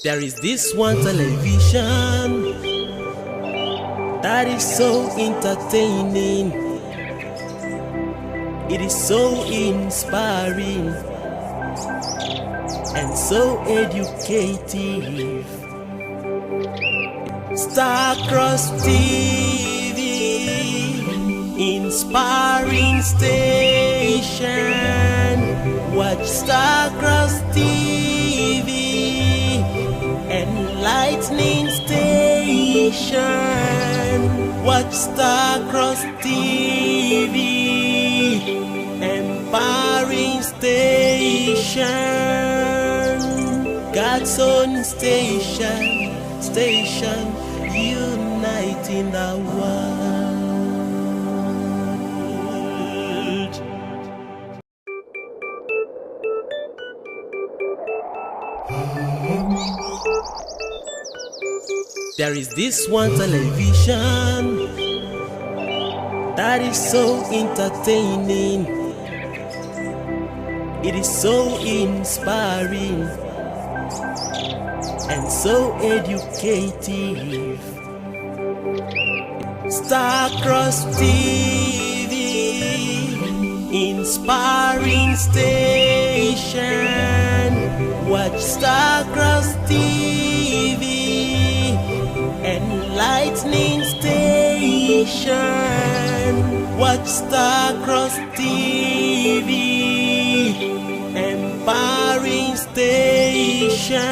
There is this one television that is so entertaining. It is so inspiring and so educative. Starcross TV, inspiring station. Watch Starcross TV, enlightening station. Watch Starcross TV, empowering station. God's own station, uniting the world. There is this one television that is so entertaining. It is so inspiring and so educative. Starcross TV, inspiring station. Watch Starcross TV, enlightening station. Watch Starcross TV, empowering station.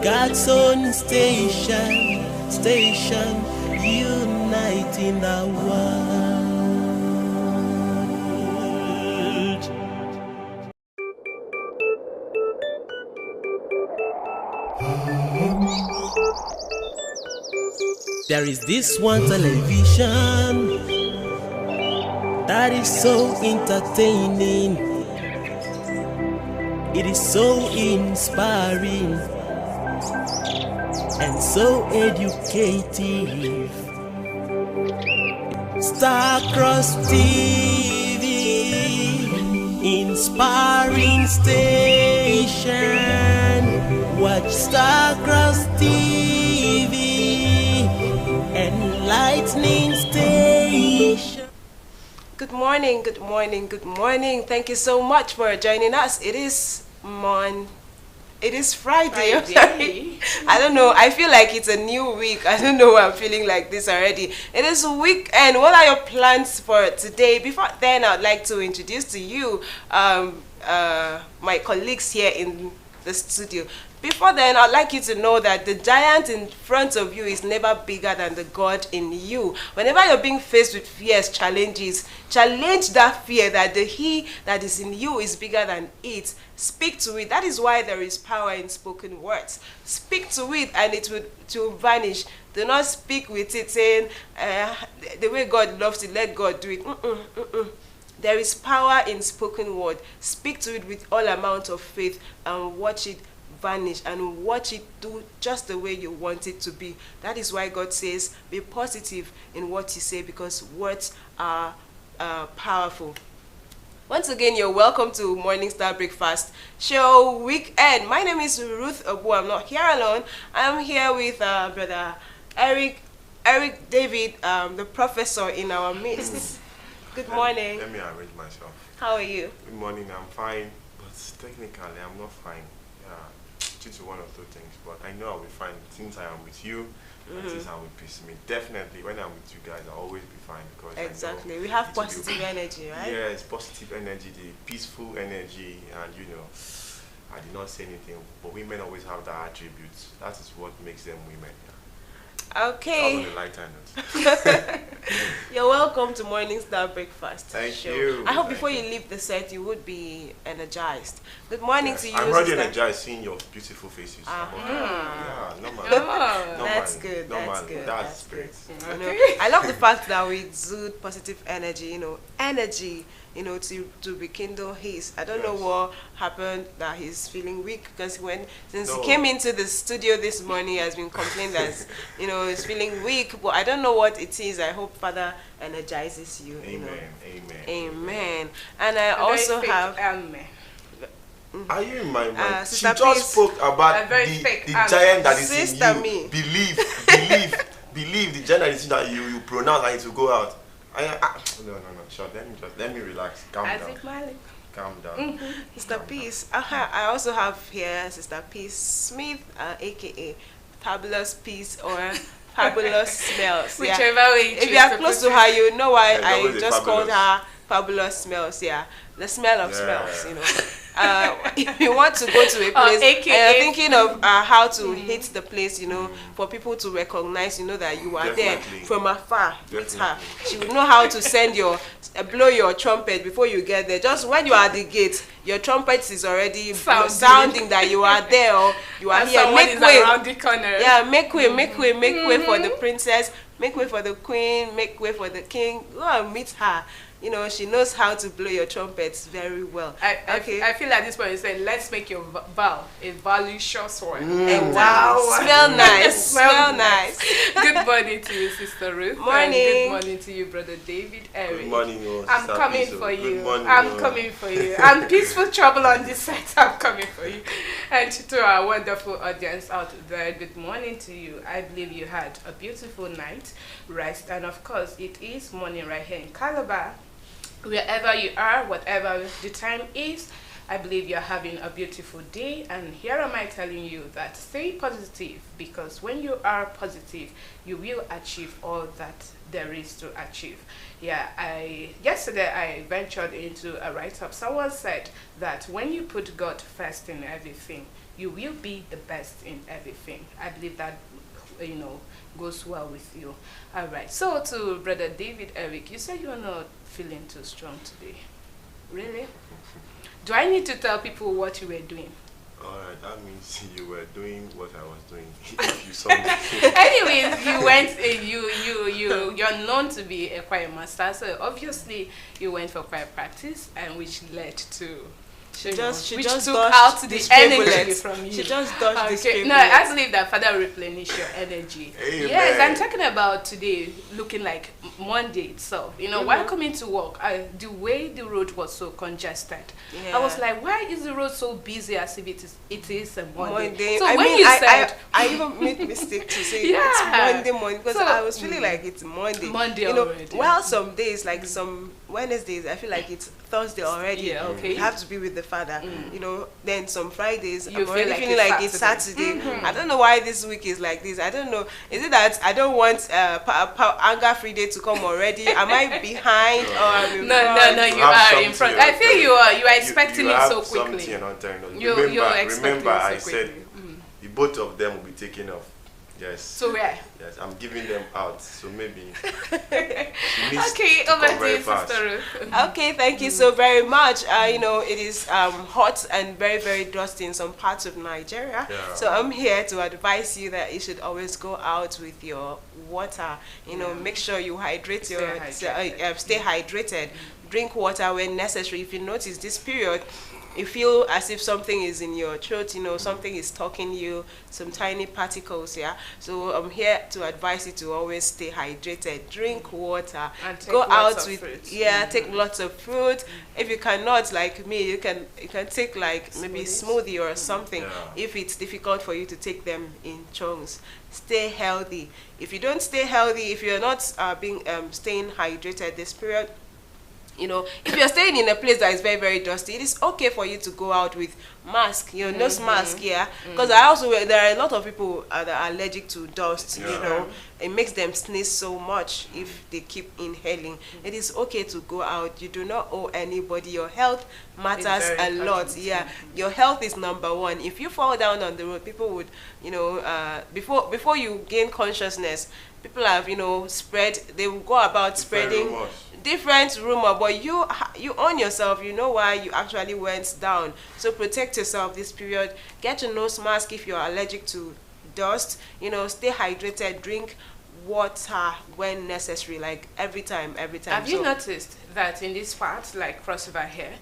God's own station, uniting the world. There is this one television that is so entertaining. It is so inspiring and so educative. Starcross TV, inspiring station. Watch Starcross TV, enlightening station. Good morning, good morning, good morning. Thank you so much for joining us. It is Friday. I don't know. I feel like it's a new week. I don't know why I'm feeling like this already. It is weekend. What are your plans for today? Before then, I'd like to introduce to you my colleagues here in the studio. Before then, I'd like you to know that the giant in front of you is never bigger than the God in you. Whenever you're being faced with fears, challenges, challenge that fear that the He that is in you is bigger than it. Speak to it. That is why there is power in spoken words. Speak to it and it will vanish. Do not speak with it saying, the way God loves it, let God do it. There is power in spoken word. Speak to it with all amount of faith and watch it vanish and watch it do just the way you want it to be. That is why God says be positive in what you say, because words are powerful. Once again, you're welcome to Morning Star Breakfast Show Weekend. My name is Ruth Abu. I'm not here alone. I'm here with brother Eric David, the professor in our midst. Good morning. Let me arrange myself. How are you? Good morning. I'm fine, but technically I'm not fine. Due to one of those things, but I know I'll be fine since I am with you and since I'm with Peace. Definitely, when I'm with you guys, I'll always be fine because exactly we have positive energy, right? Yes, positive energy, the peaceful energy, and I did not say anything, but women always have that attribute. That is what makes them women. Okay. On a lighter note. You're welcome to Morning Star Breakfast. Thank you. I hope before you leave the set, you would be energized. Good morning to you. I'm already energized seeing your beautiful faces. Yeah, no man. That's good. That's great. Okay. I love the fact that we exude positive energy. Energy to rekindle his. I don't know what happened that he's feeling weak, because since he came into the studio this morning, he has been complaining that he's feeling weak, but I don't know what it is. I hope Father energizes you. Amen. Amen. And I also have Are you in my mind? She Sister just Peace. spoke about A very the fake giant that is Sister in you. me. Believe the giant that is in that you pronounce and it will go out. No. Sure. Let me relax. Calm down. Isaac Malik. Calm down. Sister Peace. I also have here Sister Peace Smith, aka Fabulous Peace or Fabulous Smells. Yeah. Whichever way you If choose you are to close put to her, you know why There's I always a just called Fabulous. her Fabulous Smells. Yeah, the smell of Yeah. smells. You know. If you want to go to a place AKA and you're thinking of how to hit the place, you know, for people to recognize, you know, that you are Definitely. there from afar with her. Definitely. She will know how to send blow your trumpet before you get there. Just when you are at the gate, your trumpet is already sounding that you are there or you are and here. someone Make is way. around the corner. Yeah, make way for the princess, make way for the queen, make way for the king. Go and meet her. You know, she knows how to blow your trumpets very well. I feel at this point you say, let's make your vow a valuable one. And Wow. Smell nice. Smell nice. Good morning to you, Sister Ruth. Morning. And good morning to you, Brother David Eric. Good morning, I'm Sister coming Peace, for Good you. morning, I'm coming for you. I'm peaceful trouble on this side. I'm coming for you. And to our wonderful audience out there, good morning to you. I believe you had a beautiful night, rest, and of course, it is morning right here in Calabar. Wherever you are, whatever the time is, I believe you're having a beautiful day. And here am I telling you that stay positive, because when you are positive, you will achieve all that there is to achieve. Yeah, yesterday I ventured into a write-up. Someone said that when you put God first in everything, you will be the best in everything. I believe that, you know, goes well with you. All right. So to Brother David Eric, you said you are not feeling too strong today. Really? Do I need to tell people what you were doing? Alright, that means you were doing what I was doing. If you saw me. Anyways, you went. You're known to be a choir master, so obviously you went for choir practice, and which led to. She just which took took out the energy bullets from you. She just dodged the stray No, I bullets. believe that Father will replenish your energy. Amen. Yes, I'm talking about today looking like Monday itself. You know, while coming to work, the way the road was so congested, I was like, why is the road so busy as if it is a Monday? So I when mean, you said I even made mistake to say Yeah. it's Monday morning because So, I was feeling like it's Monday. Monday you know, already. Well, some days like some Wednesdays, I feel like it's Thursday already. Yeah, okay. You have to be with the Father. You know, then some Fridays You I'm feel already like feeling it's like it's Saturday. Saturday. I don't know why this week is like this. I don't know. Is it that I don't want anger free day to come already? Am I behind or am I in no, front? you You have are in front. something I feel you are expecting you it have so something quickly. you're not telling us. You're expecting remember it so I said quickly. the both of them will be taken off. Yes. So where? Yes, I'm giving them out. So maybe she needs Okay, to over come to very you, fast. Sister Ruth. Okay, thank you so very much. You know, it is hot and very, very dusty in some parts of Nigeria. Yeah. So I'm here to advise you that you should always go out with your water. You know, Yeah. make sure you hydrate Stay your hydrated. stay hydrated. Drink water when necessary. If you notice this period, you feel as if something is in your throat, you know, something is talking you, some tiny particles, yeah. So I'm here to advise you to always stay hydrated. Drink water. And take Go lots out of with fruit. take lots of fruit. If you cannot, like me, you can take like maybe smoothie or something. Yeah. If it's difficult for you to take them in chunks, stay healthy. If you don't stay healthy, if you're not staying hydrated this period, you know, if you're staying in a place that is very, very dusty, it is okay for you to go out with mask, you know, nose mask, yeah. Because there are a lot of people that are allergic to dust, you Yeah. know. It makes them sneeze so much if they keep inhaling. It is okay to go out. You do not owe anybody. Your health matters It's a very lot, important. yeah. Your health is number one. If you fall down on the road, people would, you know, before you gain consciousness, people have, you know, they will go about Different spreading rumors. different rumor, but you own yourself. You know why you actually went down. So protect yourself this period. Get a nose mask if you're allergic to dust. You know, stay hydrated. Drink water when necessary, like every time. Have you noticed that in this part, like Cross River here,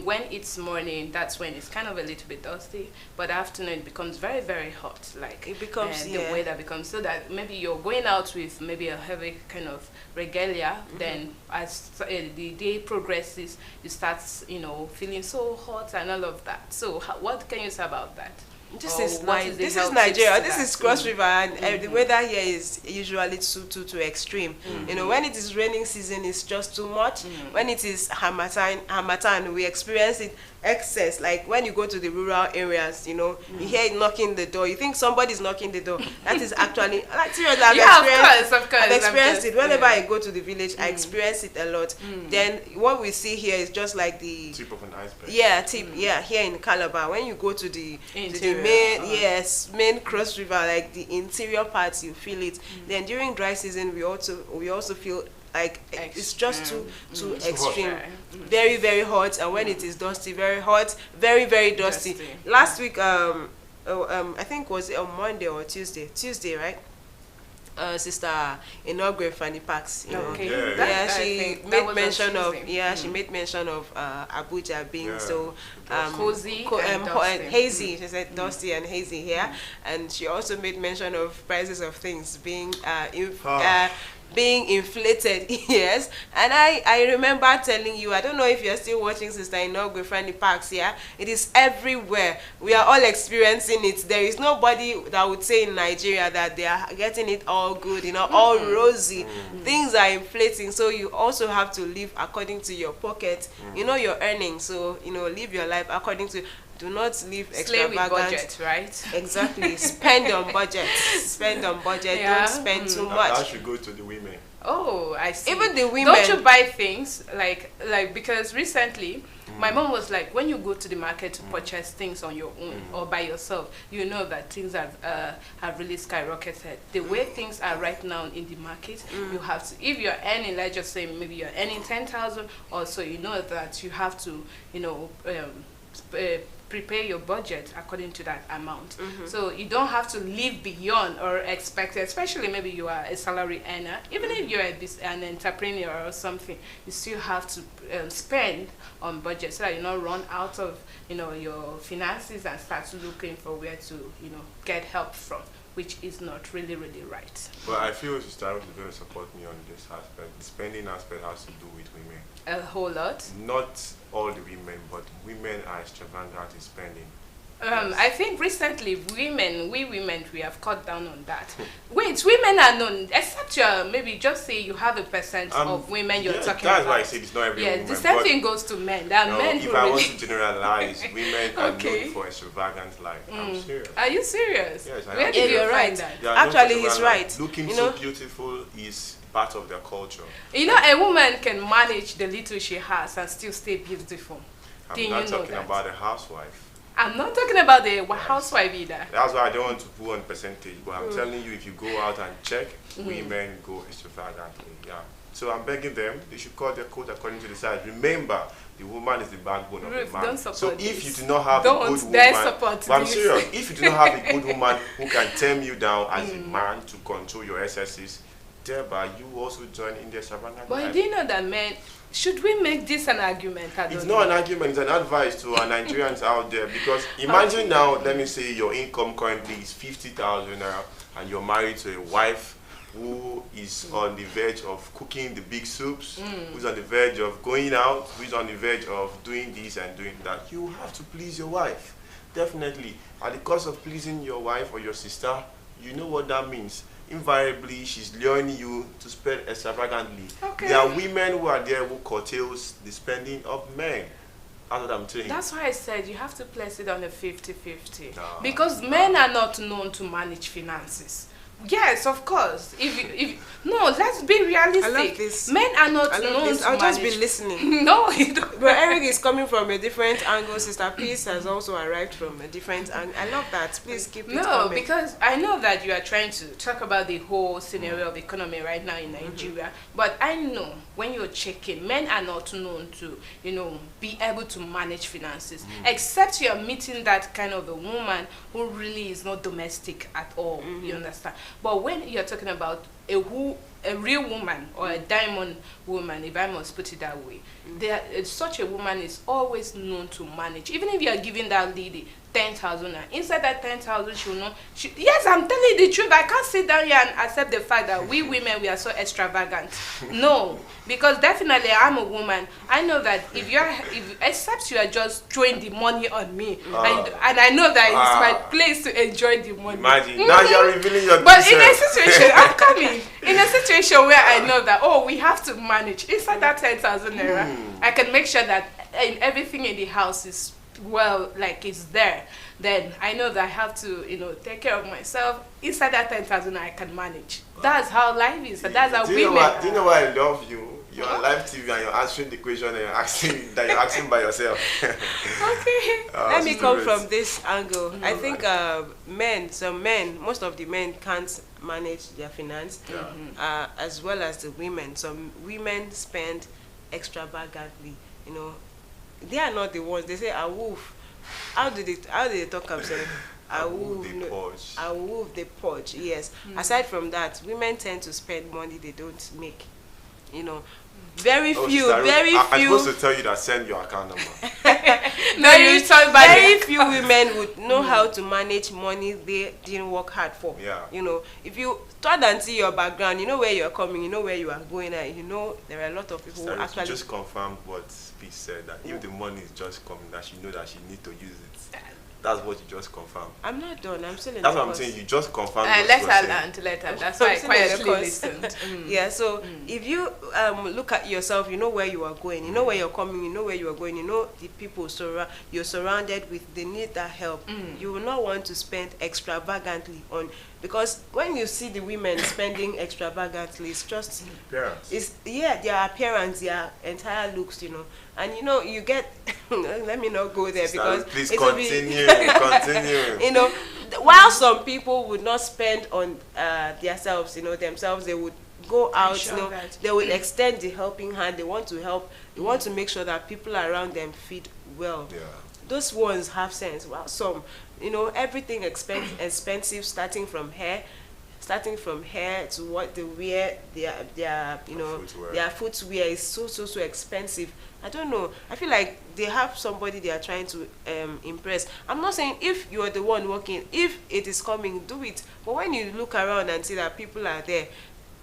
when it's morning, that's when it's kind of a little bit dusty, but afternoon it becomes very, very hot. Like It becomes, the yeah. weather becomes so that maybe you're going out with maybe a heavy kind of regalia, then as the day progresses, you start, feeling so hot and all of that. So what can you say about that? This Or is what is the This is health Nigeria. tips to This that? is Cross River, and the weather here is usually too extreme. When it is raining season, it's just too much. When it is harmattan, we experience it excess. Like when you go to the rural areas, you hear it knocking the door. You think somebody's knocking the door. That is actually like seriously. Of course. I've experienced it. Whenever yeah. I go to the village, I experience it a lot. Then what we see here is just like the Tip of an iceberg. here in Calabar. When you go to the Interior, main Cross River, like the interior parts, you feel it. Then during dry season, we also feel like it's just too extreme, hot. very, very hot. And when it is dusty, very hot, very, very dusty. Last week, I think was it on Monday or Tuesday, right? Sister Inogwe Fanny Pax, Okay. Yeah. she made mention of she made mention of Abuja being so cozy and dusty. hazy. She said dusty and hazy here, and she also made mention of prices of things being being inflated. Yes, and I remember telling you, I don't know if you're still watching Sister Inogwe Fanny Pax. It is everywhere. We are all experiencing it. There is nobody that would say in Nigeria that they are getting it all good, all rosy. Things are inflating, so you also have to live according to your pocket, your earnings. So live your life according to. Do not live Slay extravagant. with budget, right? Exactly. Spend on budget. Spend on budget. Yeah. Don't spend too That much. should go to the women. Oh, I see. Even the women. Don't you buy things like because recently my mom was like, when you go to the market to purchase things on your own or by yourself, you know that things have really skyrocketed. The way things are right now in the market, you have to, if you're earning, let's just say maybe you're earning 10,000 or so, you know that you have to, prepare your budget according to that amount. So you don't have to live beyond or expect, especially maybe you are a salary earner, even if you're an entrepreneur or something, you still have to spend on budget so that you don't run out of your finances and start looking for where to get help from, which is not really right. But I feel Sister Ruth is going to support me on this aspect. The spending aspect has to do with women. A whole lot. Not all the women, but women are extravagant in spending. I think recently we women have cut down on that. Wait, women are known, except maybe just say you have a percent of women you're talking that's about. why I said it's not every woman. The same thing goes to men. There are men if who I really... want to generalize, women are Okay. known for extravagant life. I'm serious. Are you serious? Yes, I Where am. did you You're find right. that? They are known for Actually, he's extravagant right. life. Looking so beautiful is part of their culture. A woman can manage the little she has and still stay beautiful. I'm Didn't not you know talking that? about a housewife. I'm not talking about the housewife either. That's why I don't want to put on percentage, but I'm telling you, if you go out and check, women go extravagantly. Yeah. So I'm begging them, they should cut their coat according to the size. Remember, the woman is the backbone of Ruth, the man. don't support So if this. you do not have a Don't good dare woman, support but I'm this. serious, if you do not have a good woman who can tame you down as a man to control your excesses, thereby you also join in the extravagant But life. do you know that men, should we make this an argument? It's not an argument, it's an advice to our Nigerians out there, because imagine now, let me say your income currently is 50,000 naira and you're married to a wife who is on the verge of cooking the big soups, who's on the verge of going out, who's on the verge of doing this and doing that. You have to please your wife, definitely. At the cost of pleasing your wife or your sister, you know what that means. Invariably, she's luring you to spend extravagantly. Okay. There are women who are there who curtails the spending of men. That's what I'm saying. That's why I said you have to place it on a 50-50. No. Because men are not known to manage finances. Yes, of course. No, let's be realistic. I love this. Men are not I love known this. to I'll just manage. be listening. No, you don't. But Eric is coming from a different angle. Sister Peace has also arrived from a different angle. I love that. Please keep it No, coming. because I know that you are trying to talk about the whole scenario of economy right now in Nigeria, but I know when you're checking, men are not known to, be able to manage finances, except you're meeting that kind of a woman who really is not domestic at all, you understand? But when you're talking about a real woman or a diamond woman, if I must put it that way, such a woman is always known to manage. Even if you are giving that lady 10,000, inside that 10,000, she will know. Yes, I'm telling you the truth. I can't sit down here and accept the fact that we women, we are so extravagant. No, because definitely I'm a woman. I know that except you are just throwing the money on me, and I know that it's my place to enjoy the money. Imagine now you're revealing your. But in a situation, I'm coming in a situation where I know that we have to manage inside that 10,000 naira. I can make sure that everything in the house is it's there. Then I know that I have to take care of myself. Inside that 10,000 I can manage. That's how life is. That's how women are. Do you know why I love you? You're on live TV and you're answering the question and you're asking by yourself. Okay. Let me come from this angle. I think most of the men can't manage their finance, as well as the women. Some women spend extravagantly. They are not the ones. They say a wolf. How do they talk themselves? A wolf. A wolf they purge. Yes. Aside from that, women tend to spend money they don't make. Very few. I'm supposed to tell you that send your account number. Very few women would know how to manage money they didn't work hard for. Yeah. If you thought and see your background, you know where you're coming, you know where you are going, and there are a lot of people who actually just confirmed what Speech said, that if the money is just coming, that she know that she need to use it. That's what you just confirmed. I'm not done. I'm still in That's the what I'm saying. You just confirmed. Let her learn. That's why I quietly listened. Yeah. So if you look at yourself, you know where you are going. You know where you're coming. You know where you are going. You know the people you're surrounded with. They need that help. You will not want to spend extravagantly on, because when you see the women spending extravagantly, it's just appearance. Their appearance, their entire looks, and you get. Let me not go there because please it continue. Continue. While some people would not spend on themselves, they would go out. They would extend the helping hand. They want to help. They want to make sure that people around them feed well. Yeah. Those ones have sense. While some, everything expensive, starting from hair to what they wear, their footwear is so expensive. I don't know. I feel like they have somebody they are trying to impress. I'm not saying if you are the one working, if it is coming, do it. But when you look around and see that people are there,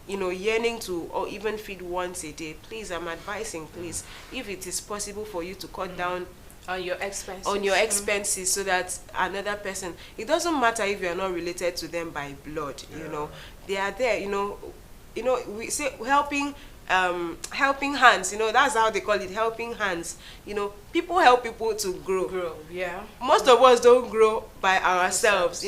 yearning to or even feed once a day, please, I'm advising, please, if it is possible for you to cut down on your expenses, so that another person, it doesn't matter if you are not related to them by blood, they are there, we say helping hands, that's how they call it, helping hands. People help people to grow. Most of us don't grow by ourselves.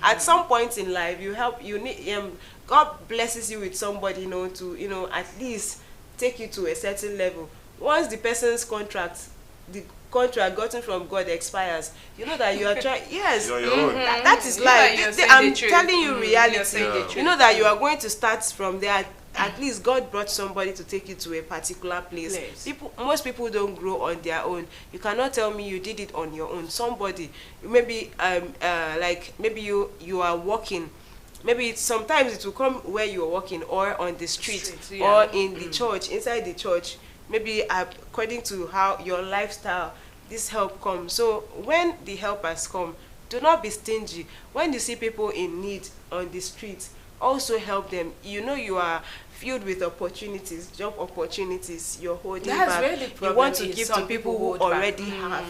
At some point in life you need God blesses you with somebody to at least take you to a certain level. Once the person's contract gotten from God expires, that you are trying. Yes, that is life. I'm telling you reality. You know that you are going to start from there. At least God brought somebody to take you to a particular place. Most people don't grow on their own. You cannot tell me you did it on your own. Somebody, maybe maybe you are walking. Maybe sometimes it will come where you are walking, or on the street, or in the church, inside the church. Maybe according to how your lifestyle, this help comes. So when the help has come, do not be stingy. When you see people in need on the street, also help them. You are filled with opportunities, job opportunities. You're holding back. You want to give to people who already have.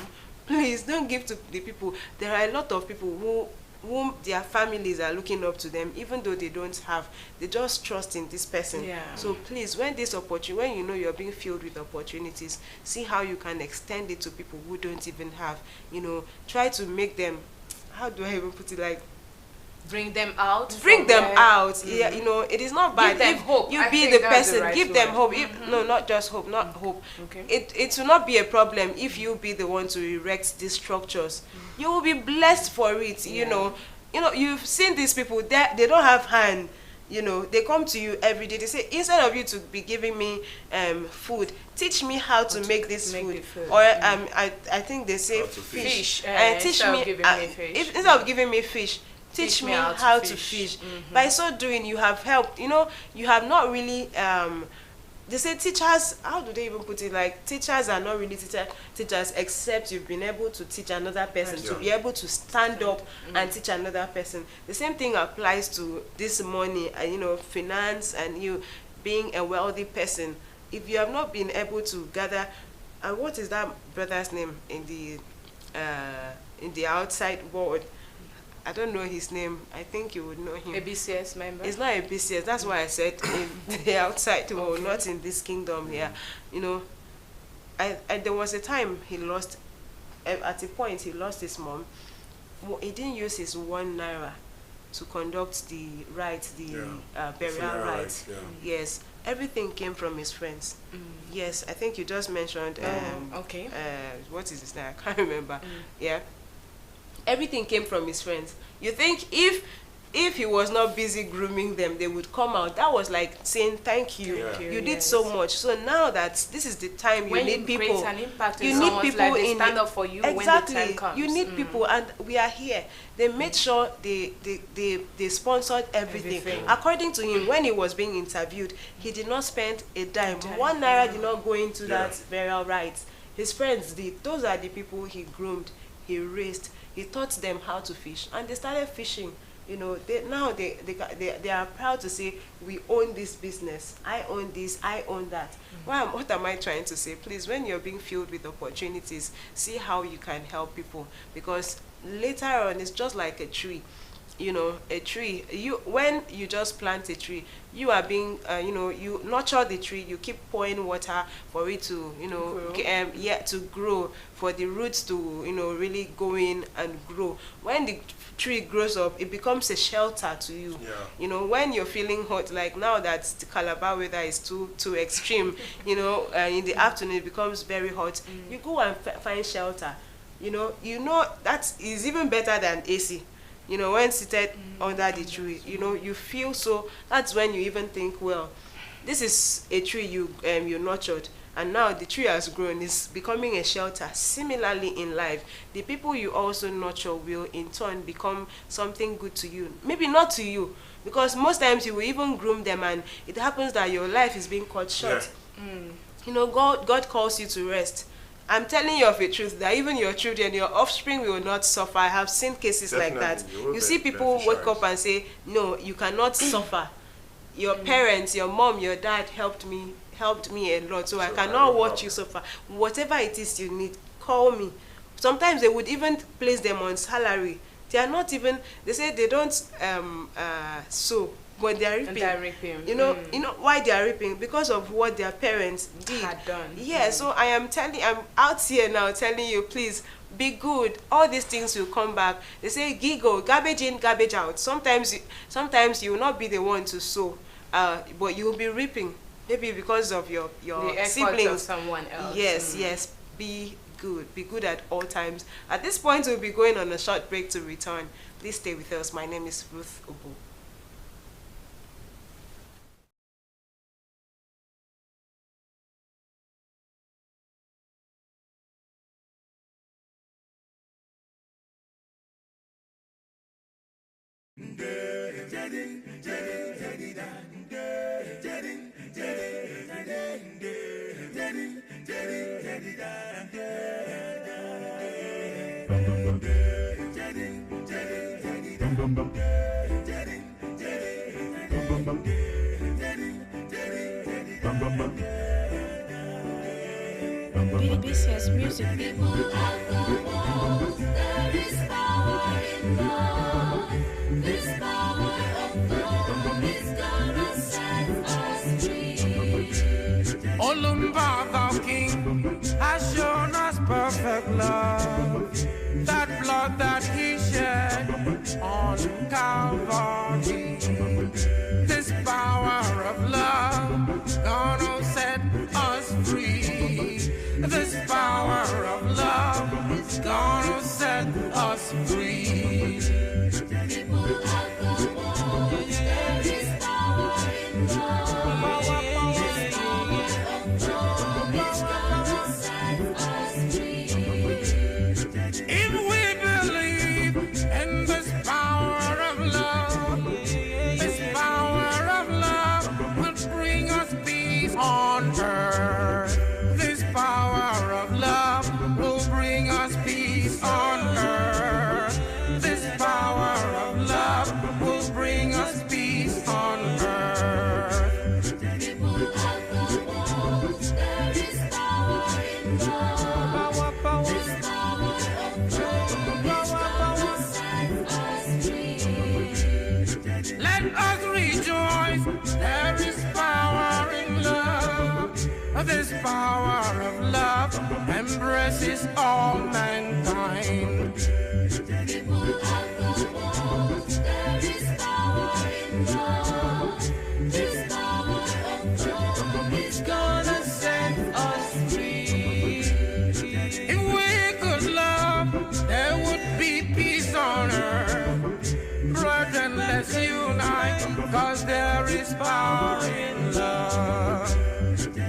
Please don't give to the people. There are a lot of people whom their families are looking up to them, even though they don't have. They just trust in this person. So please, when you're being filled with opportunities, see how you can extend it to people who don't even have. Try to make them, how do I even put it, bring them out. Yeah, it is not bad. Give them hope. You be the person. Give them hope. No, not just hope. Not hope. Okay. It will not be a problem if you be the one to erect these structures. You will be blessed for it. You've seen these people. They don't have hand. They come to you every day. They say, instead of you to be giving me food, teach me how to make this food. Or I think they say fish. And teach me instead of giving me fish. Instead of giving me fish, teach me how to fish. By so doing, you have helped. You know, you have not really. They say teachers. How do they even put it? Like teachers are not really teachers, except you've been able to teach another person, to be able to stand up and teach another person. The same thing applies to this money and finance and you being a wealthy person. If you have not been able to gather, what is that brother's name in the outside world? I don't know his name. I think you would know him. A BCS member? It's not a BCS. That's why I said in the outside world, not in this kingdom here. There was a time he lost, at a point he lost his mom. He didn't use his 1 naira to conduct the rite, burial rite. Yes, everything came from his friends. Yes, I think you just mentioned, okay. What is his name? I can't remember. Yeah. Everything came from his friends. You think if he was not busy grooming them, they would come out. That was like saying thank you. You did so much. So now that this is the time you need people. When you create an impact you need people like they stand up for you when the time comes. You need people, and we are here. They made sure they sponsored everything. According to him, when he was being interviewed, he did not spend a dime. 1 naira did not go into that burial rites. His friends did. Those are the people he groomed, he raised. He taught them how to fish, and they started fishing. They are proud to say, we own this business. I own this, I own that. What am I trying to say? Please, when you're being filled with opportunities, see how you can help people, because later on, it's just like a tree. A tree, when you just plant a tree, you are being, you nurture the tree, you keep pouring water for it to, to grow, for the roots to, really go in and grow. When the tree grows up, it becomes a shelter to you. When you're feeling hot, like now that the Calabar weather is too extreme, in the afternoon it becomes very hot, you go and find shelter. That is even better than AC. When seated under the tree, you feel so. That's when you even think, well, this is a tree you nurtured, and now the tree has grown, it's becoming a shelter. Similarly in life, the people you also nurture will in turn become something good to you. Maybe not to you, because most times you will even groom them, and it happens that your life is being cut short. God calls you to rest. I'm telling you of a truth that even your children, your offspring will not suffer. I have seen cases like that. You see people wake up and say, no, you cannot suffer. Your parents, your mom, your dad helped me a lot, so I cannot watch you suffer. Whatever it is you need, call me. Sometimes they would even place them on salary. They are not even, they say they don't sow, but they are reaping. You know why they are reaping? Because of what their parents had done. Yeah, so I'm out here now telling you, please be good. All these things will come back. They say giggle, garbage in, garbage out. Sometimes you will not be the one to sow, but you will be reaping. Maybe because of your siblings, of someone else. Yes. Be good. Be good at all times. At this point, we'll be going on a short break to return. Please stay with us. My name is Ruth Ubu. BBCS Music. People of the world, there is power in love. This power of love is gonna set us free. Olumba, thou King, has shown us perfect love. That blood that he shed on Calvary. This power of love gonna set us free. This power of love is gonna set us free. People of the world, there is power in love. This power of love is gonna set us free. If we believe in this power of This power of love embraces all mankind. People of the world, there is power in love. This power of love is Gonna set us free. If we could love, there would be peace on earth. Brethren, let's unite, cause there is power in love.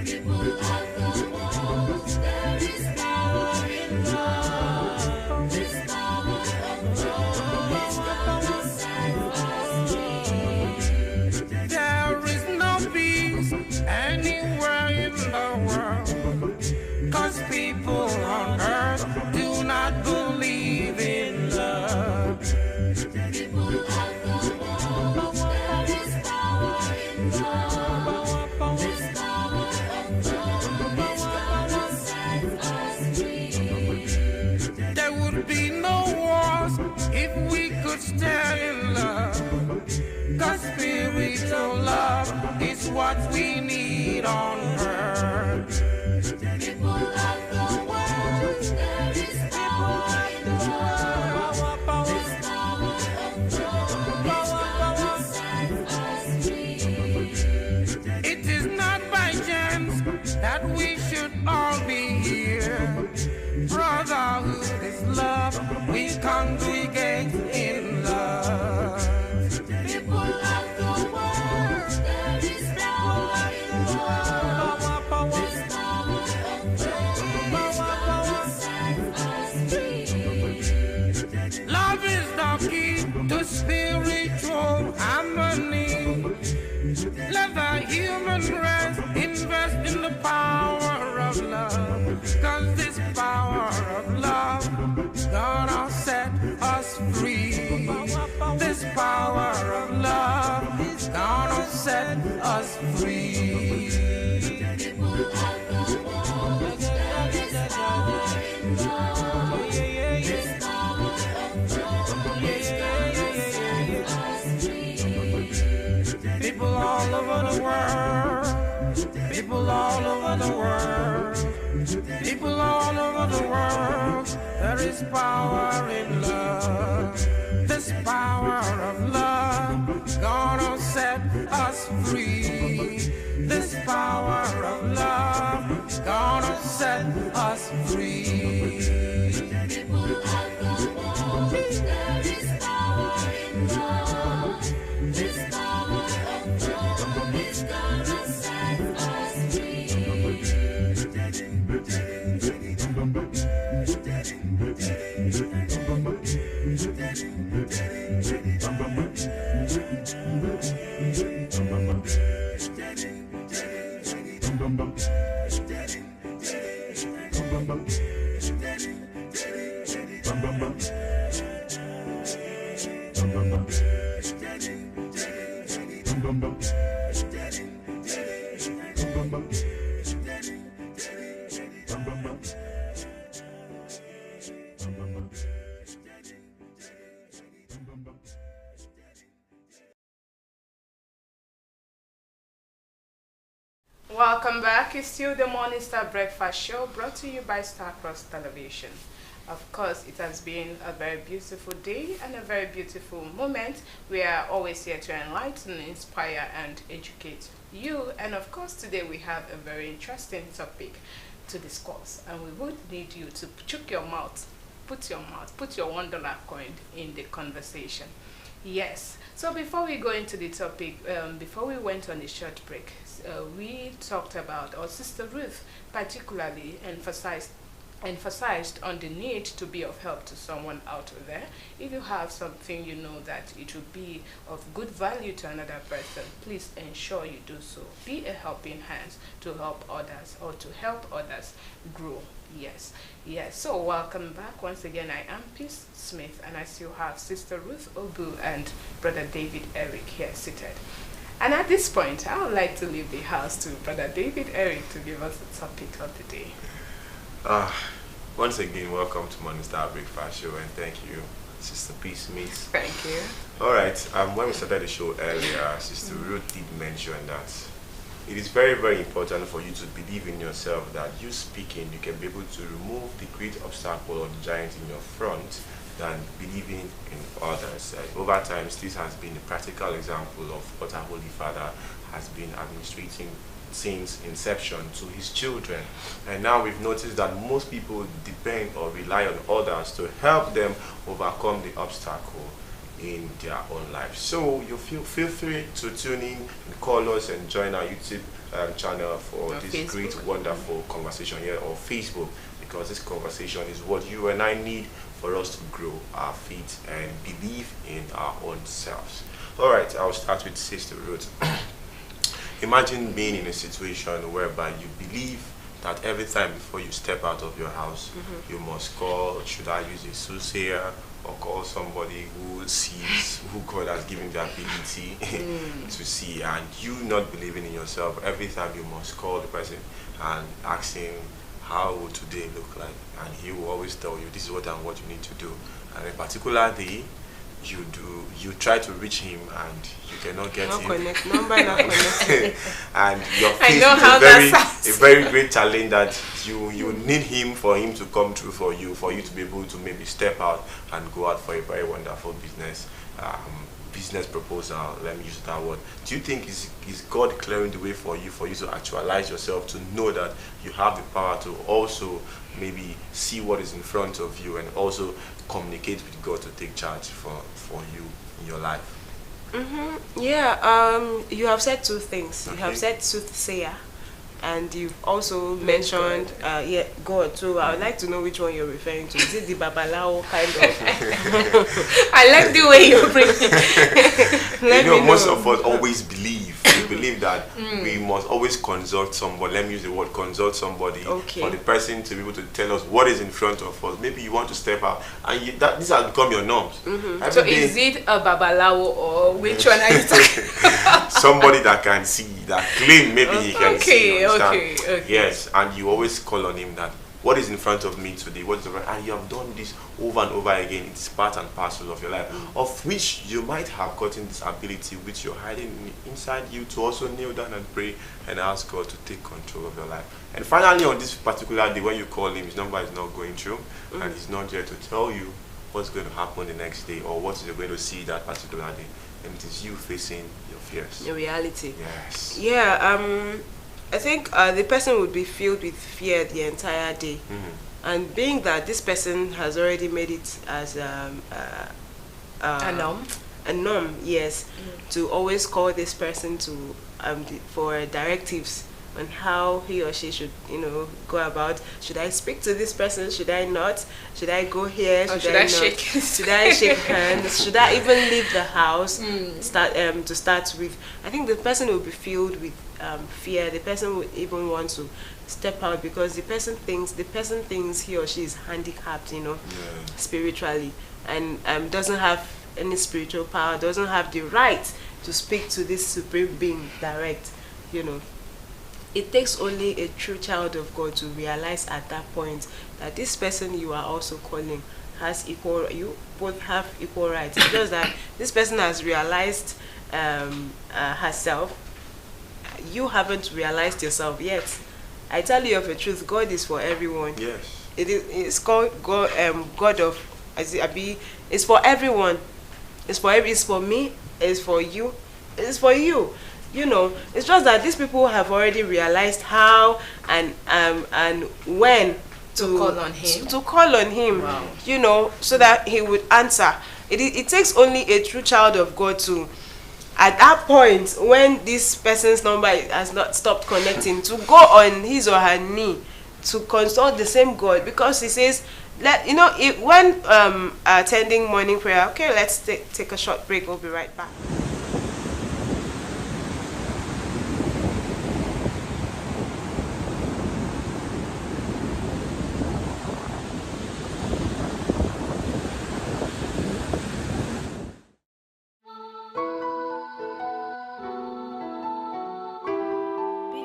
people of the world, there is power in love. This power of love is gonna set us free. There is no peace anywhere in the world, cause people on earth do not believe in love. People of the world, there is power in love. This power of love is gonna set us free. There would be no wars if we could stand in love, cause spiritual love is what we need on earth. People of the world, there is power in love. This power of love is gonna set us free. It is not by chance that we should all be here. Brotherhood is love, we congregate in love. People of the world, there is power in love. This power of love is gonna set us free. Love is the key to spiritual harmony. Let the human race invest in the power of love, cause this power of love gonna set us free. This power of love is gonna set us free. People of the world, there is power in love. This power of love is gonna set us free. People all over the world, people all over the world, people all over the world, there is power in love. This power of love gonna set us free. This power of love gonna set us free. People of the world, there is power in love. This power of love is gonna set us Welcome back. It's still the Morning Star Breakfast Show brought to you by Star Cross Television. Of course, it has been a very beautiful day and a very beautiful moment. We are always here to enlighten, inspire, and educate you. And of course, today we have a very interesting topic to discuss. And we would need you to put your $1 coin in the conversation. Yes. So before we go into the topic, before we went on the short break, we talked about, or Sister Ruth particularly emphasized on the need to be of help to someone out there. If you have something you know that it would be of good value to another person, please ensure you do so. Be a helping hand to help others, or to help others grow. Yes. So welcome back once again. I am Peace Smith, and I still have Sister Ruth Obu and Brother David Eric here seated. And at this point, I would like to leave the house to Brother David Eric to give us the topic of the day. Once again, welcome to Morning Star Breakfast Show, and thank you, Sister Peace Smith. Thank you. All right. When we started the show earlier, Sister Ruth did mention that it is very, very important for you to believe in yourself that you speaking, you can be able to remove the great obstacle or the giant in your front than believing in others. Over time, this has been a practical example of what our Holy Father has been administrating since inception to his children. And now we've noticed that most people depend or rely on others to help them overcome the obstacle in their own life. So you feel free to tune in and call us and join our YouTube channel for Or this Facebook. great, wonderful conversation here, or Facebook, because this conversation is what you and I need for us to grow our faith and believe in our own selves. All right, I'll start with Sister Ruth. Imagine being in a situation whereby you believe that every time before you step out of your house, you must call, should I use a soothsayer, or call somebody who sees, who God has given the ability to see, and you not believing in yourself. Every time you must call the person and ask him, how would today look like? And he will always tell you, this is what you need to do. And a particular day, you try to reach him and you cannot get Not him. connect. Number not connected. And you're I faced know with how that sounds. a very great challenge that you need him for him to come through for you to be able to maybe step out and go out for a very wonderful business proposal. Let me use that word. Do you think is God clearing the way for you to actualize yourself, to know that you have the power to also maybe see what is in front of you and also communicate with God to take charge for you in your life? Yeah, you have said two things. You have Okay. said soothsayer, and you've also mentioned God. So I would like to know which one you're referring to. Is it the Babalao kind of? I like the way you bring it. Let You know, me most know. of us always believe. We believe that we must always consult somebody. Let me use the word consult somebody Okay. for the person to be able to tell us what is in front of us. Maybe you want to step out, and this has become your norms. Every So day, is it a babalawo or which one are you talking? somebody that can see, that claim maybe he can see. You understand? Okay. Yes, and you always call on him that what is in front of me today, what is over, and you have done this over and over again. It's part and parcel of your life, of which you might have gotten this ability which you're hiding inside you, to also kneel down and pray and ask God to take control of your life. And finally, on this particular day, when you call him, his number is not going through, and he's not there to tell you what's going to happen the next day or what you're going to see that particular day, and it is you facing your fears. In reality. Yes. Yeah, I think the person would be filled with fear the entire day. And being that this person has already made it as A norm? a norm, yes, to always call this person to for directives on how he or she should, go about. Should I speak to this person? Should I not? Should I go here? Or should I I not? shake? Should I shake hands? Should I even leave the house? To start with, I think the person will be filled with fear. The person would even want to step out because the person thinks he or she is handicapped, spiritually, and doesn't have any spiritual power, doesn't have the right to speak to this supreme being direct. It takes only a true child of God to realize at that point that this person you are also calling you both have equal rights. It's just that this person has realized herself. You haven't realized yourself yet. I tell you of the truth, God is for everyone. Yes. It's called God, God of Abi. It's for everyone. It's for me. It's for you. It's for you. It's just that these people have already realized how and when to call on him. To call on him. Wow. So that he would answer. It takes only a true child of God to, at that point when this person's number has not stopped connecting, to go on his or her knee to consult the same God, because he says, when attending morning prayer. Okay, let's take a short break. We'll be right back.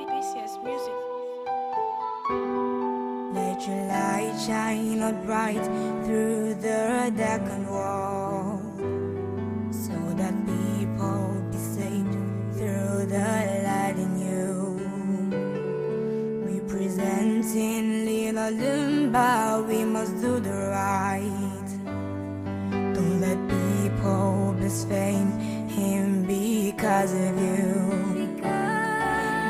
BCS music. Let your light shine out bright through the darkened wall, so that people be saved through the light in you. representing Little Lumba, we must do the right. Don't let people blaspheme him because of you.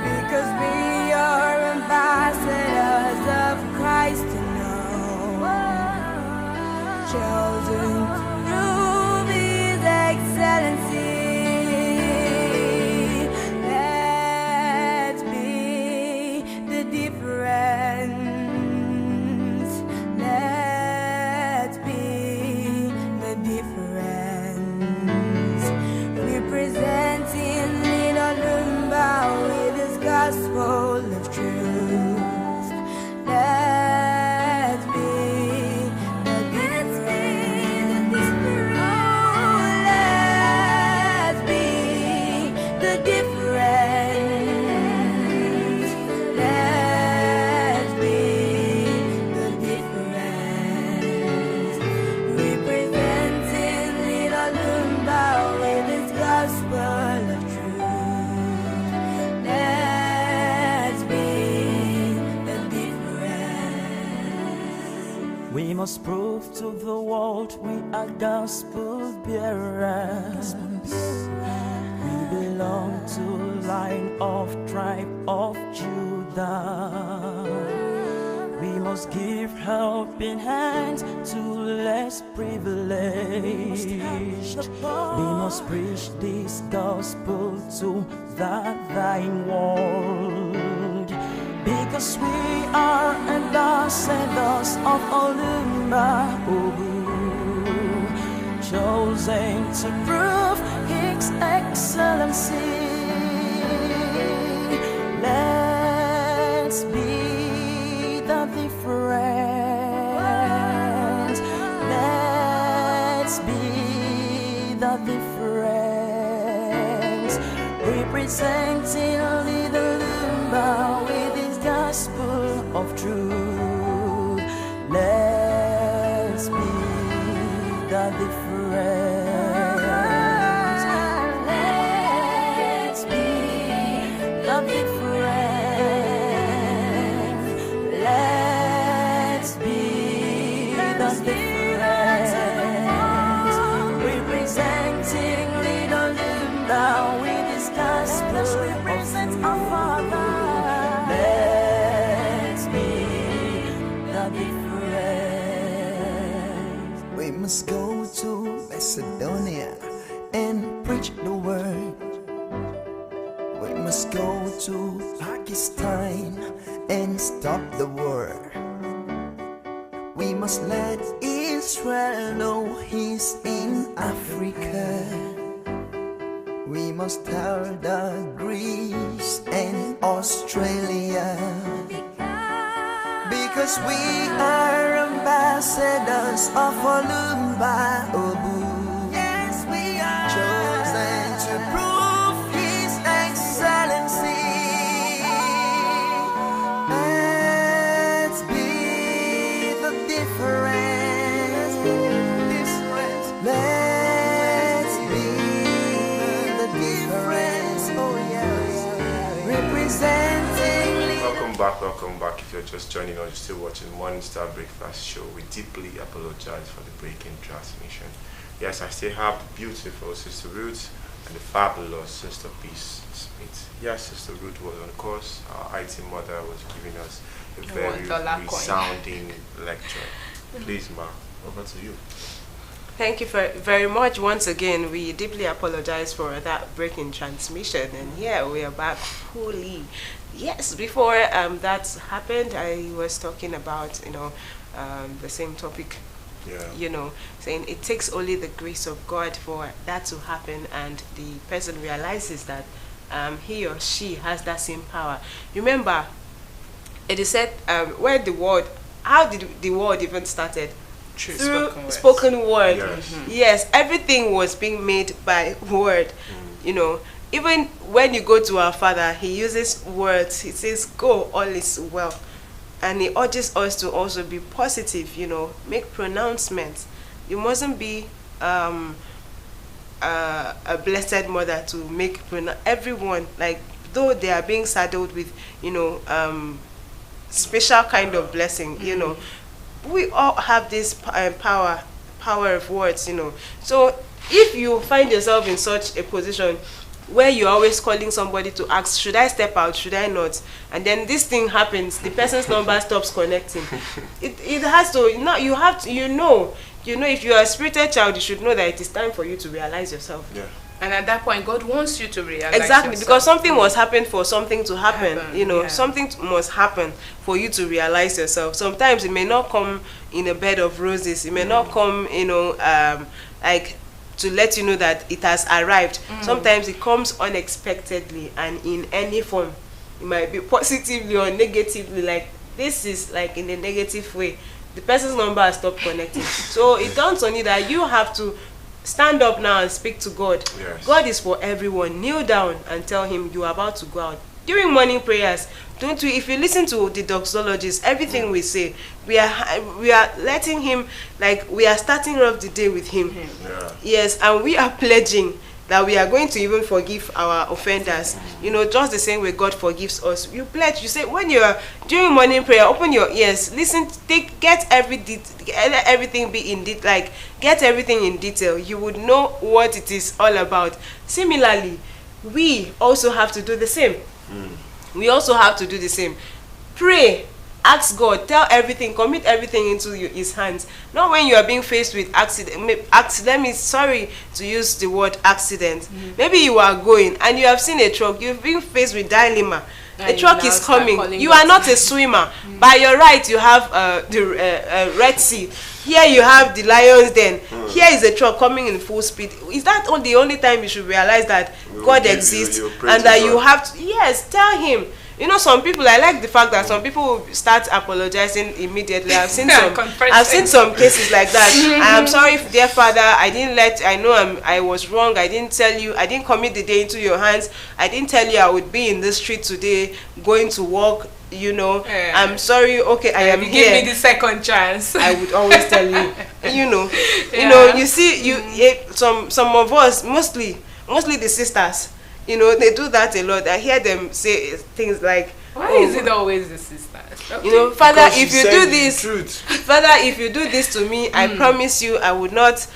Because we are ambassadors of Christ, you know, chosen to prove His excellency. Let's be the difference. Let's be the difference. Representing Little Lumba with His gospel of truth. Let's be the difference. Let's be the difference. Let's be the difference. Representing Little Lumba with His gospel of truth. Let's be the difference. We must prove to the world we are gospel bearers. We belong to line of tribe of Judah. We must give helping hands to less privileged. We must preach this gospel to the dying world. Because we are ambassadors of Olumba, chosen to prove His excellency. Let's be the difference. Let's be the difference. Representing Little Lumba with His gospel of truth. Let's be the difference. Let's be the difference. Let's be the difference. Representing Little Lumba with His gospel of truth. Our Father. Let's be the difference. We must go to Macedonia and preach the word. We must go to Pakistan and stop the war. We must let Israel know He's in Africa. We must tell the Greece and Australia. Because we are ambassadors of Olumba Obu. Yes, we are chosen to prove His excellency. Let's be the difference. Let's be the difference. Oh yeah. Representing. Welcome back. If you're just joining us, you're still watching Morning Star Breakfast Show. We deeply apologize for the break-in transmission. Yes, I still have the beautiful Sister Ruth and the fabulous Sister Peace Smith. Yes, Sister Ruth was on course. Our IT mother was giving us a very $1 coin. resounding lecture. Please, ma, over to you. Thank you very much. Once again, we deeply apologize for that break-in transmission, and here we are back fully. Yes, before that happened, I was talking about the same topic. Yeah. Saying it takes only the grace of God for that to happen, and the person realizes that he or she has that same power. Remember, it is said where the word, how did the word even started? Through spoken word. Yes. Yes, everything was being made by word. Even when you go to our Father, He uses words. He says, "Go, all is well," and He urges us to also be positive. Make pronouncements. You mustn't be a blessed mother to make everyone, like, though they are being saddled with special kind of blessing, you know. We all have this power of words, you know. So if you find yourself in such a position where you're always calling somebody to ask, should I step out, should I not, and then this thing happens, the person's number stops connecting, it has to, you have to, you know, if you are a spirited child, you should know that it is time for you to realize yourself. Yeah. And at that point, God wants you to realize Exactly, yourself. because something must happen for something to happen. You know, yeah. something must happen for you to realize yourself. Sometimes it may not come in a bed of roses. It may not come, you know, like to let you know that it has arrived. Sometimes it comes unexpectedly and in any form. It might be positively or negatively. Like this is like in a negative way. The person's number has stopped connecting. So it dawns on you that you have to stand up now and speak to God. Yes. God is for everyone. Kneel down and tell him you are about to go out. During morning prayers, don't we, if you listen to the doxologists, everything we say, we are letting him, like we are starting off the day with him. Yeah. Yes, and we are pledging that we are going to even forgive our offenders. You know, just the same way God forgives us. You pledge, you say, when you are during morning prayer, open your ears, listen, get everything be in like get everything in detail. You would know what it is all about. Similarly, we also have to do the same. We also have to do the same. Pray. Ask God, tell everything, commit everything into his hands. Not when you are being faced with accident, sorry to use the word accident. Maybe you are going and you have seen a truck, you've been faced with dilemma. A truck is coming. You are not a swimmer. By your right, you have the Red Sea. Here you have the lion's den. Here is a truck coming in full speed. Is that the only time you should realize that God exists and that you have to, yes, tell him. You know, some people, I like the fact that some people will start apologizing immediately. I've seen some cases like that. I am sorry, dear Father, I was wrong. I didn't tell you, I didn't commit the day into your hands. I didn't tell you I would be in the street today, going to work. You know, I'm sorry. Okay, I am here. Give me the second chance. I would always tell you. You know, you see, some of us, mostly the sisters. You know, they do that a lot. I hear them say things like, why is it always the sisters? Okay. You know, Father, Because if you do this, Father, if you do this to me, I promise you, I will not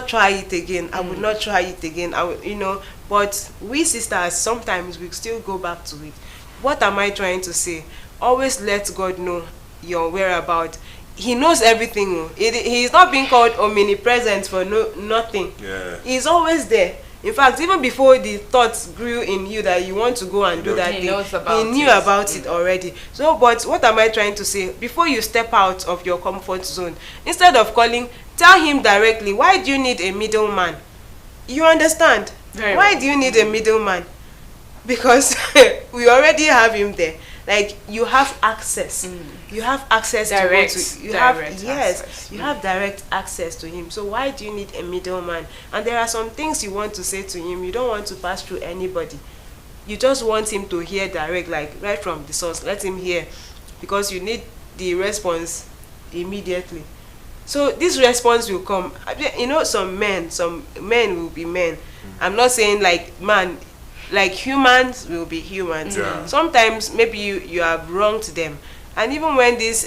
try it again. I will not try it again. You know, but we sisters, sometimes we still go back to it. What am I trying to say? Always let God know your whereabouts. He knows everything. He is not being called omnipresent for nothing. Yeah. He's always there. In fact, even before the thoughts grew in you that you want to go and do that thing, he knew about it already. So, but what am I trying to say? Before you step out of your comfort zone, instead of calling, tell him directly, why do you need a middleman? You understand? Why do you need a middleman? Because we already have him there. Like, you have access. You have access you have direct access to him. So why do you need a middleman? And there are some things you want to say to him. You don't want to pass through anybody. You just want him to hear direct, like right from the source. Let him hear, because you need the response immediately. So this response will come. You know, some men will be men. I'm not saying like man. Like humans will be humans. Yeah. Sometimes maybe you have wronged them, and even when this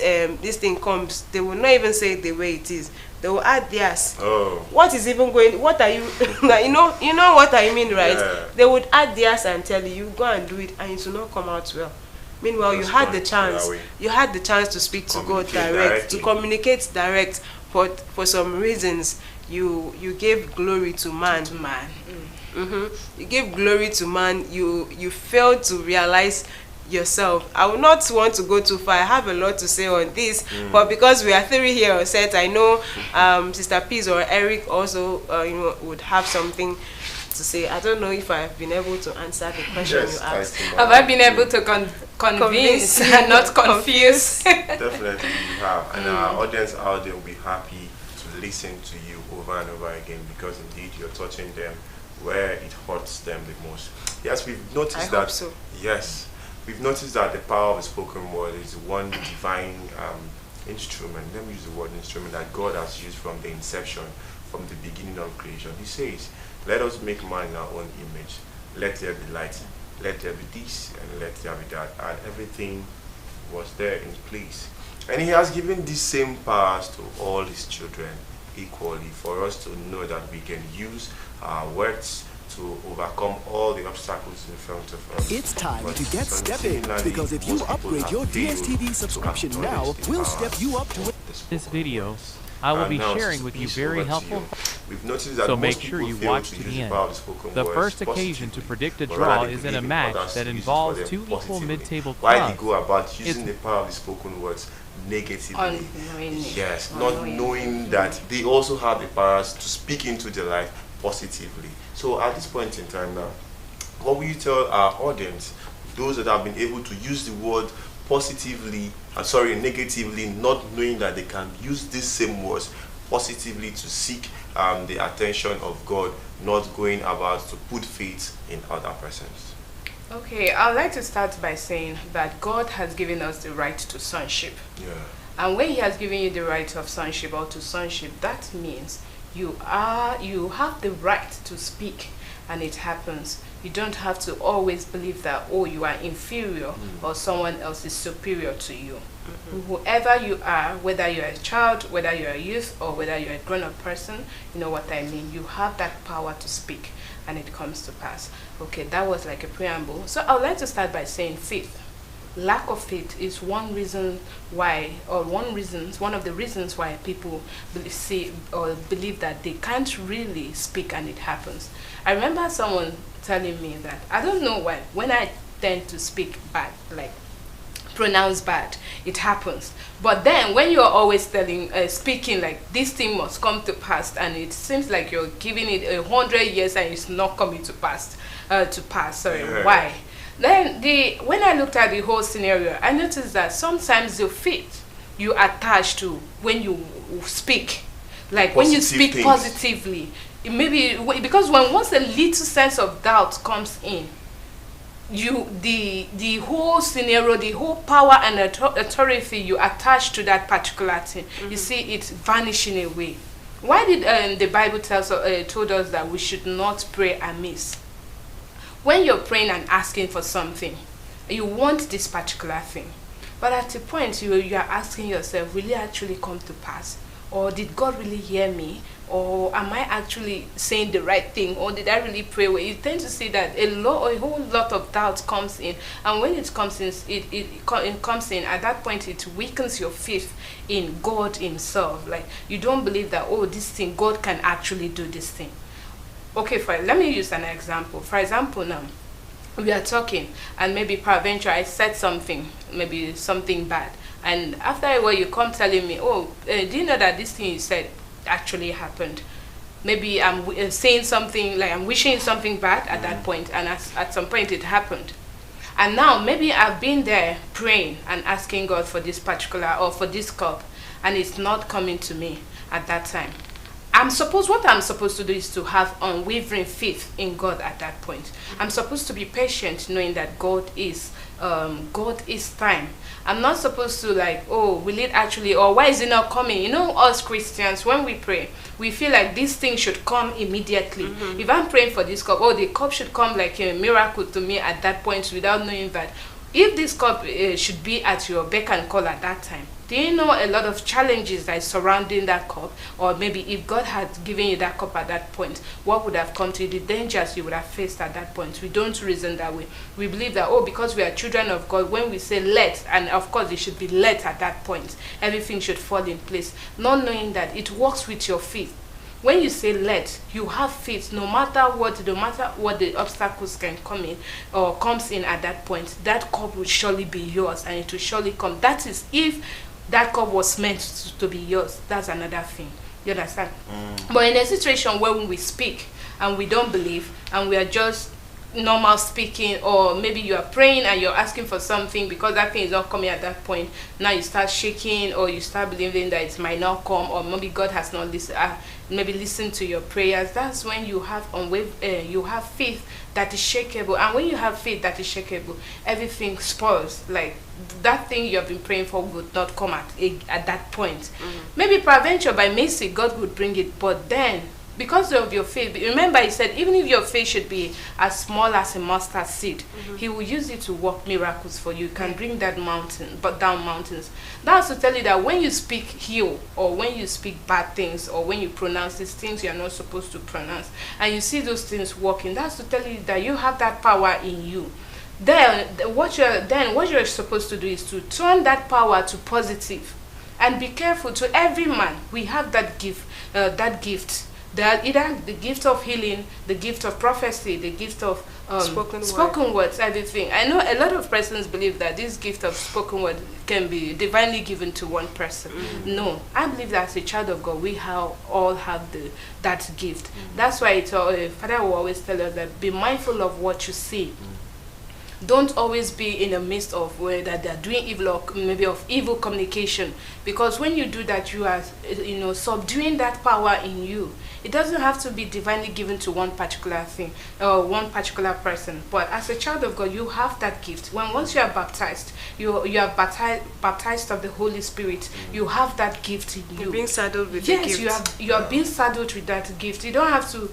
thing comes, they will not even say it the way it is. They will add theirs. Oh. What is even going? What are you? you know what I mean, right? Yeah. They would add theirs and tell you go and do it, and it will not come out well. Meanwhile, you had the chance. You had the chance to speak to God direct, to communicate direct. But for some reasons, you gave glory to man. You gave glory to man. You failed to realize yourself. I would not want to go too far. I have a lot to say on this, but because we are three here on set, I know Sister Peace or Eric also would have something to say. I don't know if I've been able to answer the question you asked. Have I been able to convince and not confuse? Definitely you have, and our audience out there will be happy to listen to you over and over again, because indeed you're touching them where it hurts them the most. Yes, we've noticed that. So. Yes, we've noticed that the power of the spoken word is one divine instrument. Let me use the word instrument that God has used from the inception, from the beginning of creation. He says, "Let us make man in our own image. Let there be light. Let there be this, and let there be that." And everything was there in place. And he has given these same powers to all his children equally, for us to know that we can use our words to overcome all the obstacles in front of us. It's time But to get Step In, similarly, because if you most people upgrade have your failed DSTV to subscription acknowledge now, the we'll powers step you up to of it. the spoken This video words. I will And be now, sharing with you Sister Peace, very over to helpful, you. We've noticed that so most make sure people you fail watch to to use the end. power of the spoken The words first occasion to positively, predict a but draw rather they is in a believe match others that use it for involves them two equal positively. mid-table Why they clubs. go about using It's- the power of the spoken words negatively? Unknowingly. Yes, not Unknowingly. knowing that they also have the powers to speak into their life positively. So at this point in time now, what will you tell our audience, those that have been able to use the word positively, negatively, not knowing that they can use these same words positively to seek the attention of God, not going about to put faith in other persons? Okay, I'd like to start by saying that God has given us the right to sonship. Yeah. And when he has given you the right of sonship or to sonship, that means you have the right to speak, and it happens. You don't have to always believe that, oh, you are inferior or someone else is superior to you. Whoever you are, whether you're a child, whether you're a youth, or whether you're a grown-up person, you know what I mean. You have that power to speak, and it comes to pass. Okay, that was like a preamble. So I would like to start by saying faith. Lack of faith is one of the reasons why people believe that they can't really speak, and it happens. I remember someone telling me that, I don't know why, when I tend to speak bad, like pronounce bad, it happens. But then when you're always speaking like this thing must come to pass, and it seems like you're giving it 100 years and it's not coming to pass. Yeah. Why? Then when I looked at the whole scenario, I noticed that sometimes the faith you attach to when you speak, like when you Positive speak things. positively, it maybe because once a little sense of doubt comes in, the whole scenario, the whole power and authority you attach to that particular thing, you see it vanishing away. Why did the Bible told us that we should not pray amiss? When you're praying and asking for something, you want this particular thing, but at a point you are asking yourself, will it actually come to pass? Or did God really hear me? Or am I actually saying the right thing? Or did I really pray well? You tend to see that a whole lot of doubt comes in, and when it comes in, it comes in. At that point, it weakens your faith in God Himself. Like you don't believe that, oh, this thing, God can actually do this thing. Okay, let me use an example. For example, now we are talking, and maybe peradventure I said something, maybe something bad, and after a while you come telling me, oh, do you know that this thing you said actually happened? Maybe I'm saying something, like I'm wishing something bad at that point, and at some point it happened. And now maybe I've been there praying and asking God for this particular, or for this cup, and it's not coming to me at that time. What I'm supposed to do is to have unwavering faith in God at that point. I'm supposed to be patient, knowing that God is time. I'm not supposed to like, oh, will it actually, or why is it not coming? You know, us Christians, when we pray, we feel like this thing should come immediately. If I'm praying for this cup, oh, the cup should come like a miracle to me at that point, without knowing that if this cup should be at your beck and call at that time. Do you know a lot of challenges that is surrounding that cup? Or maybe if God had given you that cup at that point, what would have come to you, the dangers you would have faced at that point? We don't reason that way. We believe that, oh, because we are children of God, when we say let, and of course it should be let at that point, everything should fall in place, not knowing that it works with your faith. When you say let, you have faith, no matter what the obstacles can come in or comes in at that point, that cup will surely be yours, and it will surely come. That is if that cup was meant to be yours. That's another thing. You understand? But in a situation where we speak and we don't believe, and we are just normal speaking, or maybe you are praying and you're asking for something, because that thing is not coming at that point, now you start shaking, or you start believing that it might not come, or maybe God has not listened to your prayers. That's when you have you have faith that is shakeable. And when you have faith that is shakeable, everything spoils. Like that thing you have been praying for would not come at that point. Maybe peradventure by mercy God would bring it, but then because of your faith. Remember, he said, even if your faith should be as small as a mustard seed, he will use it to work miracles for you. You can bring that mountain, but down mountains. That's to tell you that when you speak heal, or when you speak bad things, or when you pronounce these things you're not supposed to pronounce, and you see those things working, that's to tell you that you have that power in you. Then what you're supposed to do is to turn that power to positive, and be careful. To every man we have that gift, that either the gift of healing, the gift of prophecy, the gift of spoken words, everything. I know a lot of persons believe that this gift of spoken word can be divinely given to one person. No, I believe that as a child of God, we all have that gift. That's why Father will always tell us that be mindful of what you see. Don't always be in the midst of where that they're doing evil, or maybe of evil communication, because when you do that, you are subduing that power in you. It doesn't have to be divinely given to one particular thing or one particular person, but as a child of God, you have that gift. Once you are baptized, you are baptized of the Holy Spirit. You have that gift in you. You're being saddled with the gift. Yes, you are being saddled with that gift. You don't have to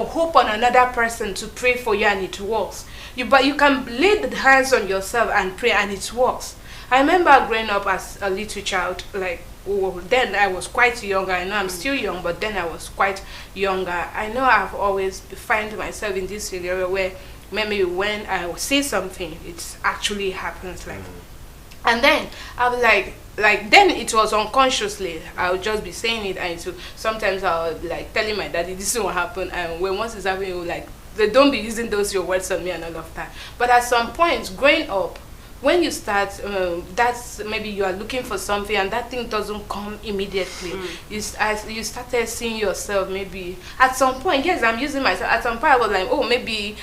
hope on another person to pray for you and it works. But you can lay the hands on yourself and pray and it works. I remember growing up as a little child, then I was quite young. I know I'm still young, but then I was quite younger. I know I've always find myself in this area where maybe when I say something, it actually happens. And then I'll be like then it was unconsciously. I would just be saying it, and sometimes I'll be telling my daddy this won't happen, and once it's happening, they don't be using those your words on me and all of that. But at some point, growing up, when you start, that's maybe you are looking for something and that thing doesn't come immediately. You started seeing yourself maybe at some point. Yes, I'm using myself. At some point, I was like, oh, maybe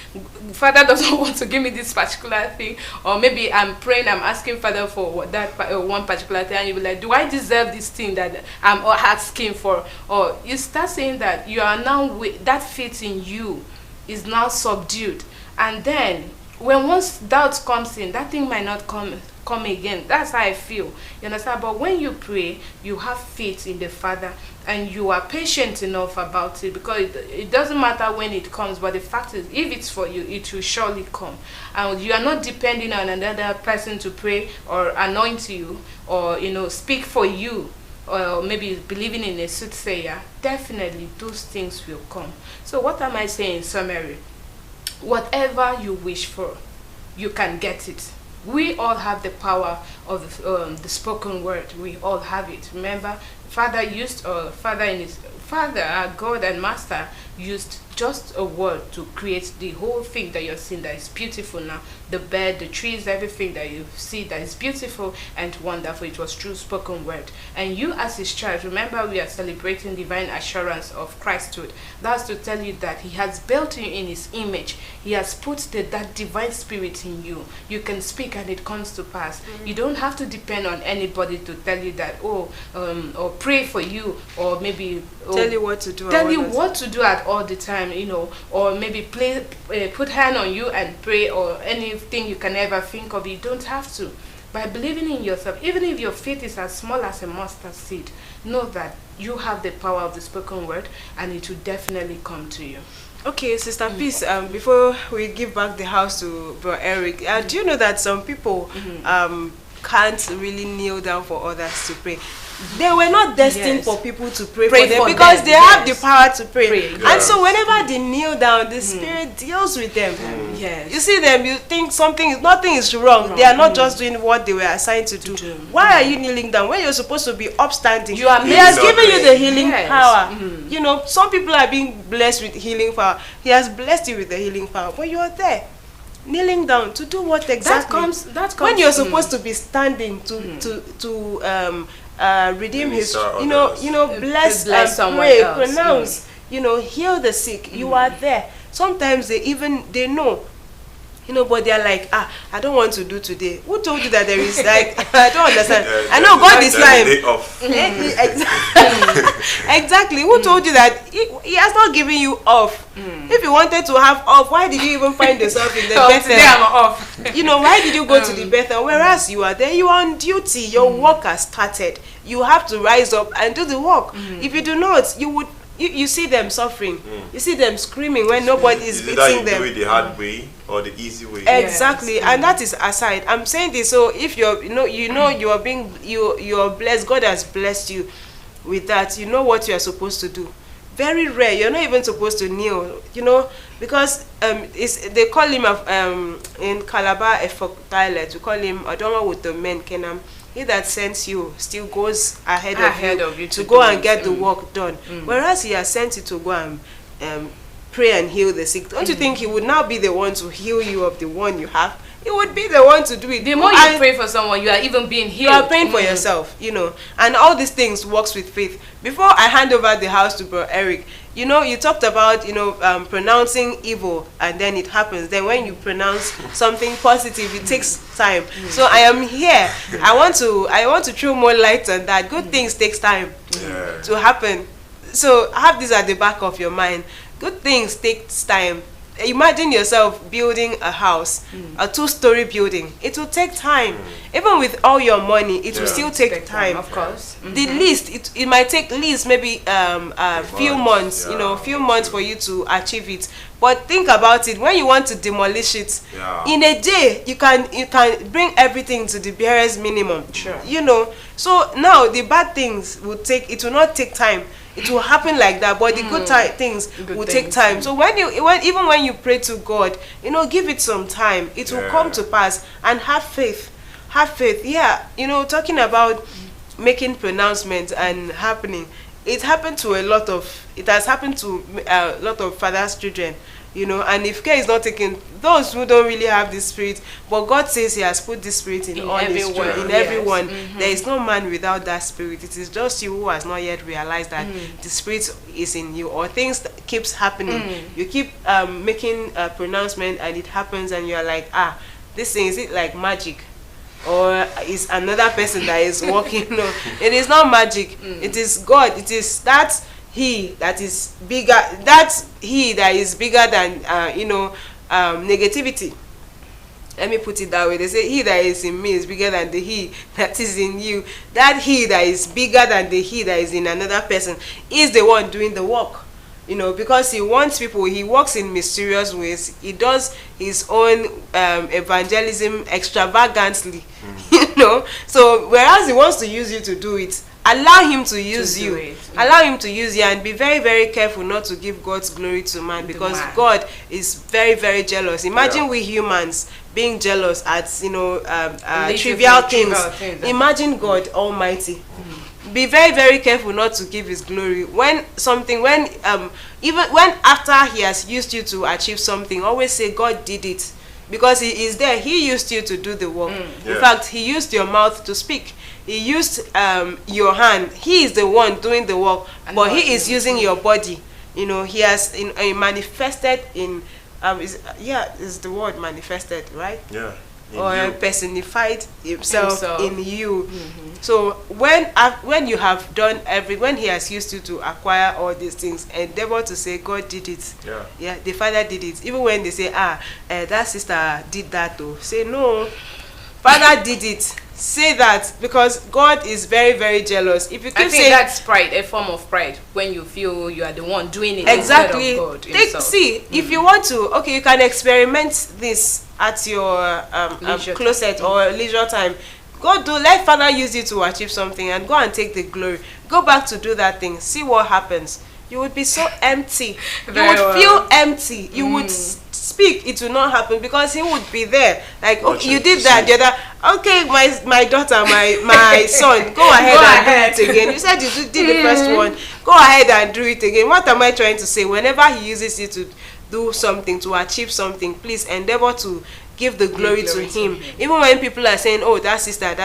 Father doesn't want to give me this particular thing, or maybe I'm praying, I'm asking Father for that one particular thing, and you be like, do I deserve this thing that I'm asking for? Or you start saying that you are now that faith in you is now subdued, and then when once doubt comes in, that thing might not come again. That's how I feel, you understand? But when you pray, you have faith in the Father, and you are patient enough about it, because it doesn't matter when it comes, but the fact is, if it's for you, it will surely come. And you are not depending on another person to pray or anoint you, or speak for you, or maybe believing in a soothsayer. Definitely those things will come. So what am I saying in summary? Whatever you wish for, you can get it. We all have the power of the spoken word. We all have it. Remember, Father, our God and Master, used just a word to create the whole thing that you're seeing that is beautiful now. The bed, the trees, everything that you see that is beautiful and wonderful. It was true spoken word. And you as his child, remember, we are celebrating divine assurance of Christhood. That's to tell you that he has built you in his image. He has put that divine spirit in you. You can speak and it comes to pass. You don't have to depend on anybody to tell you that, or pray for you, or maybe tell you what to do. Tell you what to do at all the time, or maybe put hand on you and pray, or anything you can ever think of. You don't have to. By believing in yourself, even if your faith is as small as a mustard seed, know that you have the power of the spoken word, and it will definitely come to you. Okay, Sister Peace, before we give back the house to Bro Eric, do you know that some people can't really kneel down for others to pray? They were not destined for people to pray for them, because they have the power to pray. And so whenever they kneel down, the Spirit deals with them. Yes. You see them, you think nothing is wrong. They are not just doing what they were assigned to do. Why are you kneeling down when you're supposed to be upstanding? He has given you the healing power. Some people are being blessed with healing power. He has blessed you with the healing power, but you're there kneeling down to do what exactly? That comes when you're supposed to be standing to redeem his, bless and pray, pronounce, heal the sick. You are there. Sometimes they know, but they're like, I don't want to do today. Who told you that there is I don't understand. I know God is time. Exactly. Who told you that he has not given you off? If you wanted to have off, why did you even find yourself in the Bethel? Today I'm off. Why did you go to the Bethel? Whereas you are there, you are on duty. Your work has started. You have to rise up and do the work. If you do not, you would you see them suffering. You see them screaming when nobody is Is it that beating you them. do it the hard way or the easy way? Exactly, and that is aside. I'm saying this so if you're you are being you are blessed. God has blessed you with that. You know what you are supposed to do. Very rare. You're not even supposed to kneel. Because they call him in Calabar Efok dialect. We call him Adoma with the men Kenam. He that sends you still goes ahead of you to go and get the work done. Whereas he has sent you to go and pray and heal the sick. Don't you think he would now be the one to heal you of the one you have? He would be the one to do it. The more you pray for someone, you are even being healed. You are praying for yourself, and all these things works with faith. Before I hand over the house to Bro Eric, you talked about pronouncing evil and then it happens. Then when you pronounce something positive, it takes time. So I am here. I want to throw more light on that. Good things takes time to happen. So have this at the back of your mind. Good things takes time. Imagine yourself building a house, a 2-story building. It will take time. Even with all your money, it will still take time. Of course. The least, it might take least maybe a few months, few months for you to achieve it. But think about it, when you want to demolish it, in a day, you can bring everything to the barest minimum. Sure. So now the bad things it will not take time. It will happen like that, but the good things will take time. So even when you pray to God, give it some time. It will come to pass, and have faith. Have faith. Yeah, talking about making pronouncements and happening. It has happened to a lot of fathers' children. And if care is not taken, those who don't really have this spirit, but God says He has put this spirit in all everyone. There is no man without that spirit. It is just you who has not yet realized that the spirit is in you, or things that keeps happening. You keep making a pronouncement, and it happens, and you are like, this thing, is it like magic? Or is another person that is working? No, it is not magic. It is God. It is that He that is bigger. That's He that is bigger than negativity. Let me put it that way. They say He that is in me is bigger than the He that is in you. That He that is bigger than the He that is in another person is the one doing the work. Because He wants people. He works in mysterious ways. He does His own evangelism extravagantly. So whereas He wants to use you to do it, allow Him to use you. Allow Him to use you, and be very, very careful not to give God's glory to man, because God is very, very jealous. Imagine we humans being jealous at trivial things. Imagine God Almighty. Be very, very careful not to give His glory even when after He has used you to achieve something. Always say God did it, because He is there. He used you to do the work. In fact, He used your mouth to speak. He used your hand. He is the one doing the work, but He is using your body. He has manifested in is the word manifested, right? Yeah. Or personified himself in you. So when you have done when He has used you to acquire all these things, endeavor to say God did it. Yeah, the Father did it. Even when they say that sister did that though, say no, Father did it. Say that, because God is very, very jealous. If you keep saying that's pride, a form of pride, when you feel you are the one doing it exactly. instead of God himself. If you want to, you can experiment this at your closet or leisure time. Let Father use you to achieve something, and go and take the glory. Go back to do that thing. See what happens. You would be so empty. You would feel empty. You would speak, it will not happen, because He would be there. Like, okay, you did that, the other. Okay, my daughter, my son, go ahead and do it again. You said you did the first one. Go ahead and do it again. What am I trying to say? Whenever He uses you to do something, to achieve something, please endeavor to give the glory to Him. Even when people are saying, oh, that sister,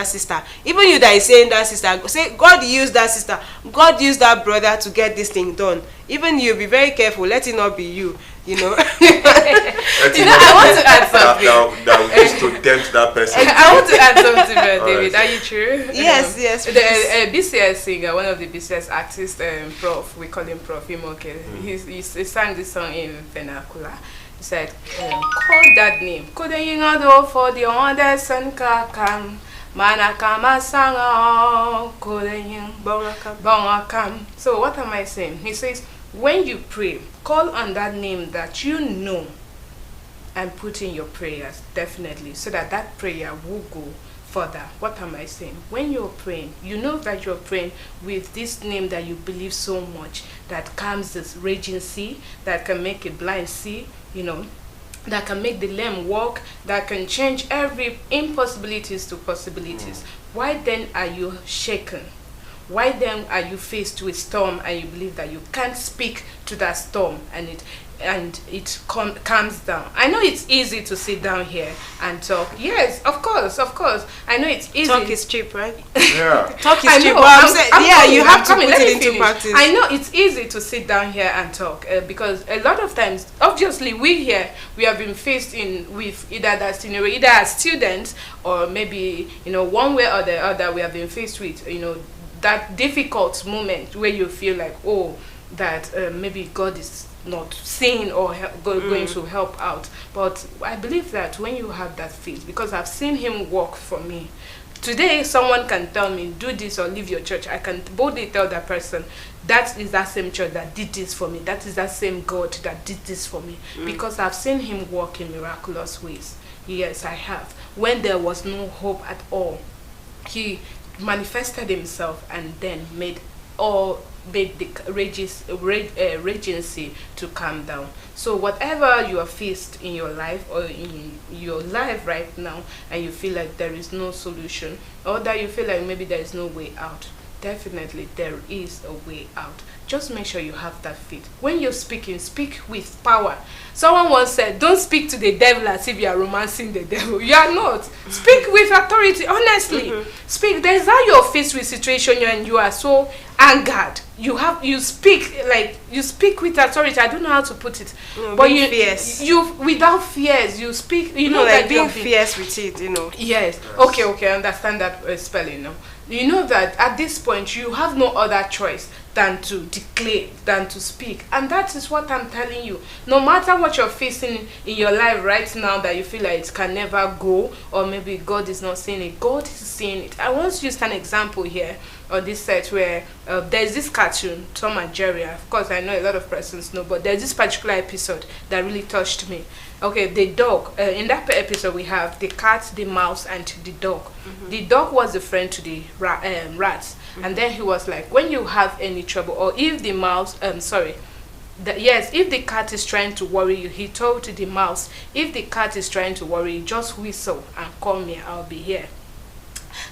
even you that is saying that sister, say God used that sister, God used that brother to get this thing done. Even you, be very careful, let it not be you. I want to add something. That would just to tempt that person. I want to add something, David. Are you true? Yes. The BCS singer, one of the BCS artists, Prof, we call him Prof Imoke. He sang this song in vernacular. He said, call that name. Couldn't you not do for the others and kakam? Manakama sanga, couldn't you? Bongakam. So what am I saying? He says, when you pray, call on that name that you know and put in your prayers, definitely, so that that prayer will go further. What am I saying? When you're praying, you know that you're praying with this name that you believe so much, that calms this raging sea, that can make a blind see, you know, that can make the lame walk, that can change every impossibilities to possibilities. Why then are you shaken? Why then are you faced with storm and you believe that you can't speak to that storm and it calms down? I know it's easy to sit down here and talk. Yes, of course. I know it's easy. Talk is cheap, right? Yeah. Talk is I cheap. know, But I'm you coming, have to I'm coming. put Let it me into finish. practice. I know it's easy to sit down here and talk because a lot of times, obviously, we have been faced with either that scenario, either as students or maybe, you know, one way or the other, we have been faced with, you know, that difficult moment where you feel like, oh, that maybe God is not seeing or going to help out. But I believe that when you have that faith, because I've seen him work for me. Today, someone can tell me, do this or leave your church. I can boldly tell that person, that is that same church that did this for me. That is that same God that did this for me. Because I've seen him work in miraculous ways. Yes, I have. When there was no hope at all, he manifested himself and then made the regency to calm down. So whatever you are faced in your life or in your life right now, and you feel like there is no solution, or that you feel like maybe there is no way out, definitely there is a way out. Just make sure you have that faith. When you're speaking, speak with power. Someone once said, don't speak to the devil as if you are romancing the devil. You are not. Speak with authority, honestly. Speak. There's how you're faced with situation and you are so angered. You speak with authority. I don't know how to put it. But you without fears, you speak, you know, like that being fierce with it, you know. Yes. Okay, I understand that spelling now. You know that at this point you have no other choice than to declare, than to speak. And that is what I'm telling you. No matter what you're facing in your life right now that you feel like it can never go, or maybe God is not seeing it, God is seeing it. I want to use an example here on this set where there's this cartoon, Tom and Jerry. Of course, I know a lot of persons know, but there's this particular episode that really touched me. Okay, the dog. In that episode, we have the cat, the mouse, and the dog. The dog was a friend to the rats. And then he was like, when you have any trouble, or if the mouse, if the cat is trying to worry you, he told the mouse, if the cat is trying to worry you, just whistle and call me, I'll be here.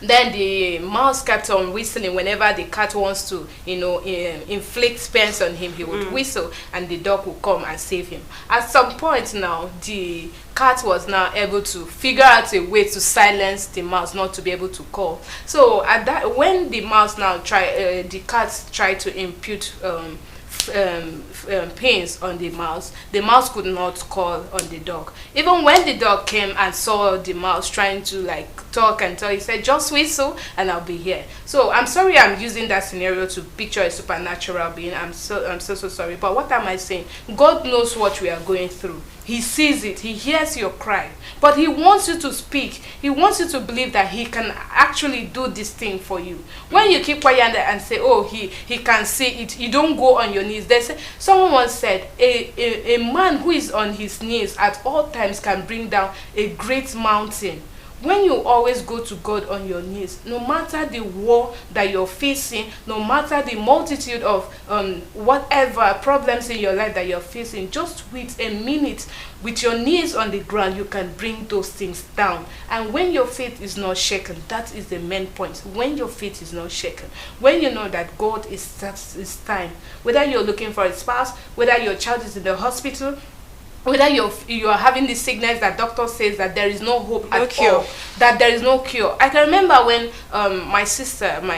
Then the mouse kept on whistling whenever the cat wants to, inflict pains on him. He would whistle, and the dog would come and save him. At some point now, the cat was now able to figure out a way to silence the mouse, not to be able to call. So at that, when the the cat tried to impute pains on the mouse could not call on the dog. Even when the dog came and saw the mouse trying to talk and tell, he said, just whistle and I'll be here. So I'm sorry I'm using that scenario to picture a supernatural being. I'm so sorry. But what am I saying? God knows what we are going through. He sees it. He hears your cry. But he wants you to speak. He wants you to believe that he can actually do this thing for you. When you keep quiet and say, oh, he can see it, you don't go on your knees. Someone once said, a man who is on his knees at all times can bring down a great mountain. When you always go to God on your knees, no matter the war that you're facing, no matter the multitude of whatever problems in your life that you're facing, just with a minute, with your knees on the ground, you can bring those things down. And when your faith is not shaken, that is the main point. When your faith is not shaken, when you know that God is time, whether you're looking for a spouse, whether your child is in the hospital, whether you are having this sickness that doctor says that there is no hope at all, that there is no cure. I can remember when my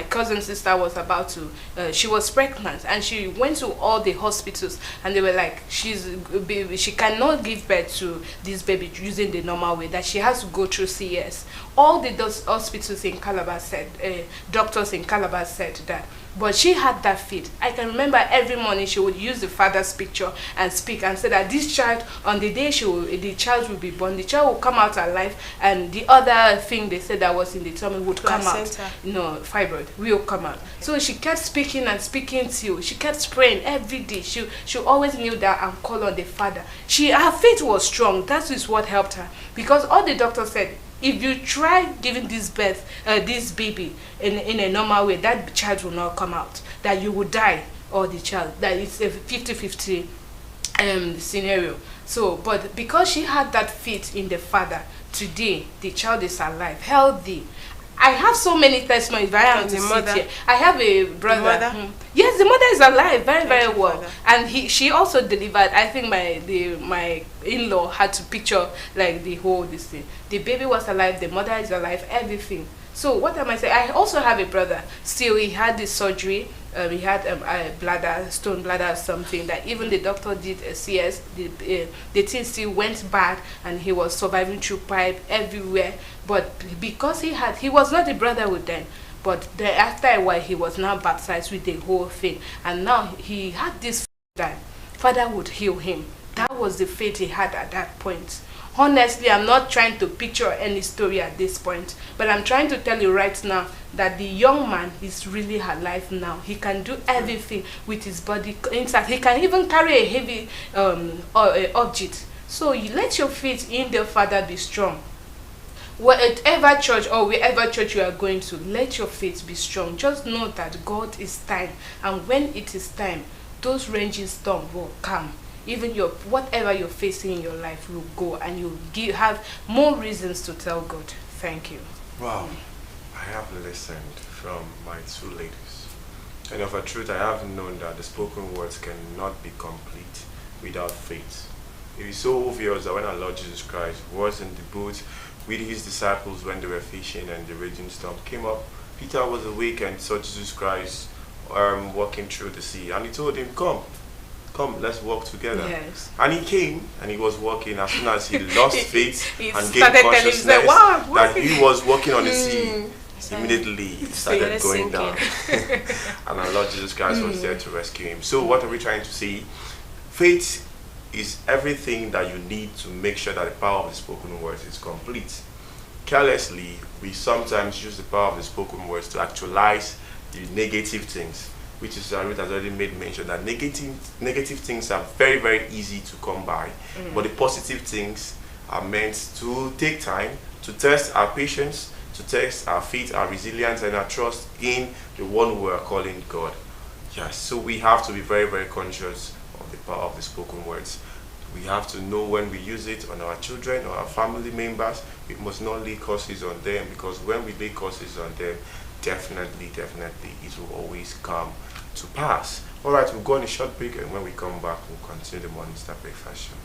cousin sister was about to, she was pregnant and she went to all the hospitals and they were like, she cannot give birth to this baby using the normal way, that she has to go through CS. All those hospitals in Calabar said, doctors in Calabar said that But she had that faith. I can remember every morning she would use the father's picture and speak and say that this child, on the day the child will be born, the child will come out alive, and the other thing they said that was in the tummy would come out. Placenta. No, fibroid will come out. So she kept speaking and speaking till she kept praying every day. She always knew that and call on the father. Her faith was strong. That is what helped her, because all the doctors said, if you try giving this baby in a normal way, that child will not come out, that you will die, or the child, that it's a 50-50 scenario. So, but because she had that faith in the father, today the child is alive, healthy. I have so many testimonies, but I am And to the sit mother? here. I have a brother. mother? Yes, the mother is alive, very, Thank very you, well. Father. And she also delivered. I think my in-law had to picture like the whole this thing. The baby was alive, the mother is alive, everything. So what am I saying? I also have a brother. Still, he had this surgery. He had a stone bladder or something that even the doctor did a CS. The thing still went bad, and he was surviving through pipe everywhere. But because he was not a brother with them. But then after a while, he was now baptized with the whole thing, and now he had this that Father would heal him. That was the faith he had at that point. Honestly, I'm not trying to picture any story at this point, but I'm trying to tell you right now that the young man is really alive now. He can do everything with his body intact. He can even carry a heavy object. So you let your faith in the Father be strong. Whatever church or wherever church you are going to, let your faith be strong. Just know that God is time, and when it is time, those raging storms will come. Even whatever you're facing in your life will go, and you have more reasons to tell God thank you. Wow, I have listened from my two ladies, and of a truth I have known that the spoken words cannot be complete without faith. It is so obvious that when our Lord Jesus Christ was in the boat with his disciples when they were fishing and the raging storm came up, Peter was awake and saw Jesus Christ walking through the sea, and he told him, come, let's walk together. Yes. And he came and he was walking. As soon as he lost faith He and gained started telling consciousness himself, "Wow, that he was walking on the sea, Sorry. immediately he started going down. And our Lord Jesus Christ was there to rescue him. So what are we trying to say? Faith is everything that you need to make sure that the power of the spoken words is complete. Carelessly, we sometimes use the power of the spoken words to actualize the negative things, which is Ruth has already made mention that negative things are very, very easy to come by, but the positive things are meant to take time to test our patience, to test our faith, our resilience, and our trust in the one we are calling God. Yes, so we have to be very, very conscious of the power of the spoken words. We have to know when we use it on our children or our family members. We must not lay curses on them, because when we lay curses on them, definitely it will always come to pass. All right, we'll go on a short break, and when we come back, we'll continue the Morning Star Breakfast Show.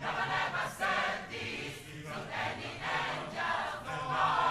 Never said this to any angel, no.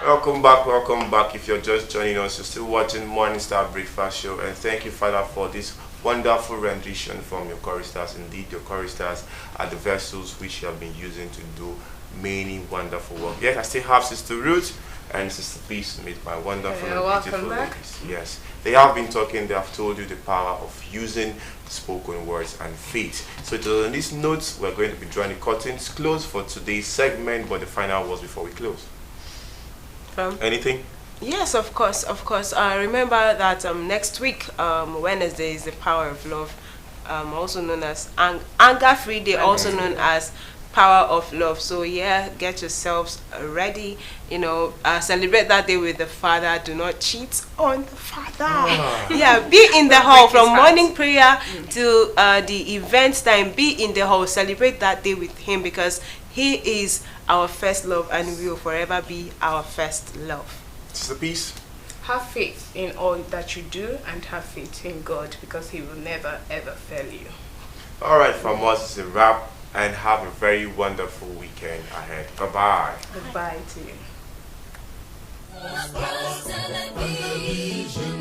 Welcome back, welcome back. If you're just joining us, you're still watching Morning Star Breakfast Show, and thank you, Father, for this wonderful rendition from your choristers. Indeed, your choristers are the vessels which you have been using to do many wonderful work. Yes, I still have Sister Ruth and Sister Peace Smith, my wonderful and beautiful ladies. Yes, they have been talking, they have told you the power of using spoken words and faith. So it is on these notes we're going to be drawing the curtains close for today's segment, but the final words before we close. Anything? Yes, of course, of course. Remember that next week, Wednesday, is the Power of Love, also known as Anger Free Day, also known as power of love. So yeah, get yourselves ready. Celebrate that day with the Father. Do not cheat on the Father. Yeah, be in the hall from morning prayer to the event time. Be in the hall. Celebrate that day with Him, because He is our first love and will forever be our first love. Sister Peace. Have faith in all that you do, and have faith in God, because He will never ever fail you. All right, from us it's a wrap, and have a very wonderful weekend ahead. Bye bye. Goodbye to you. Television.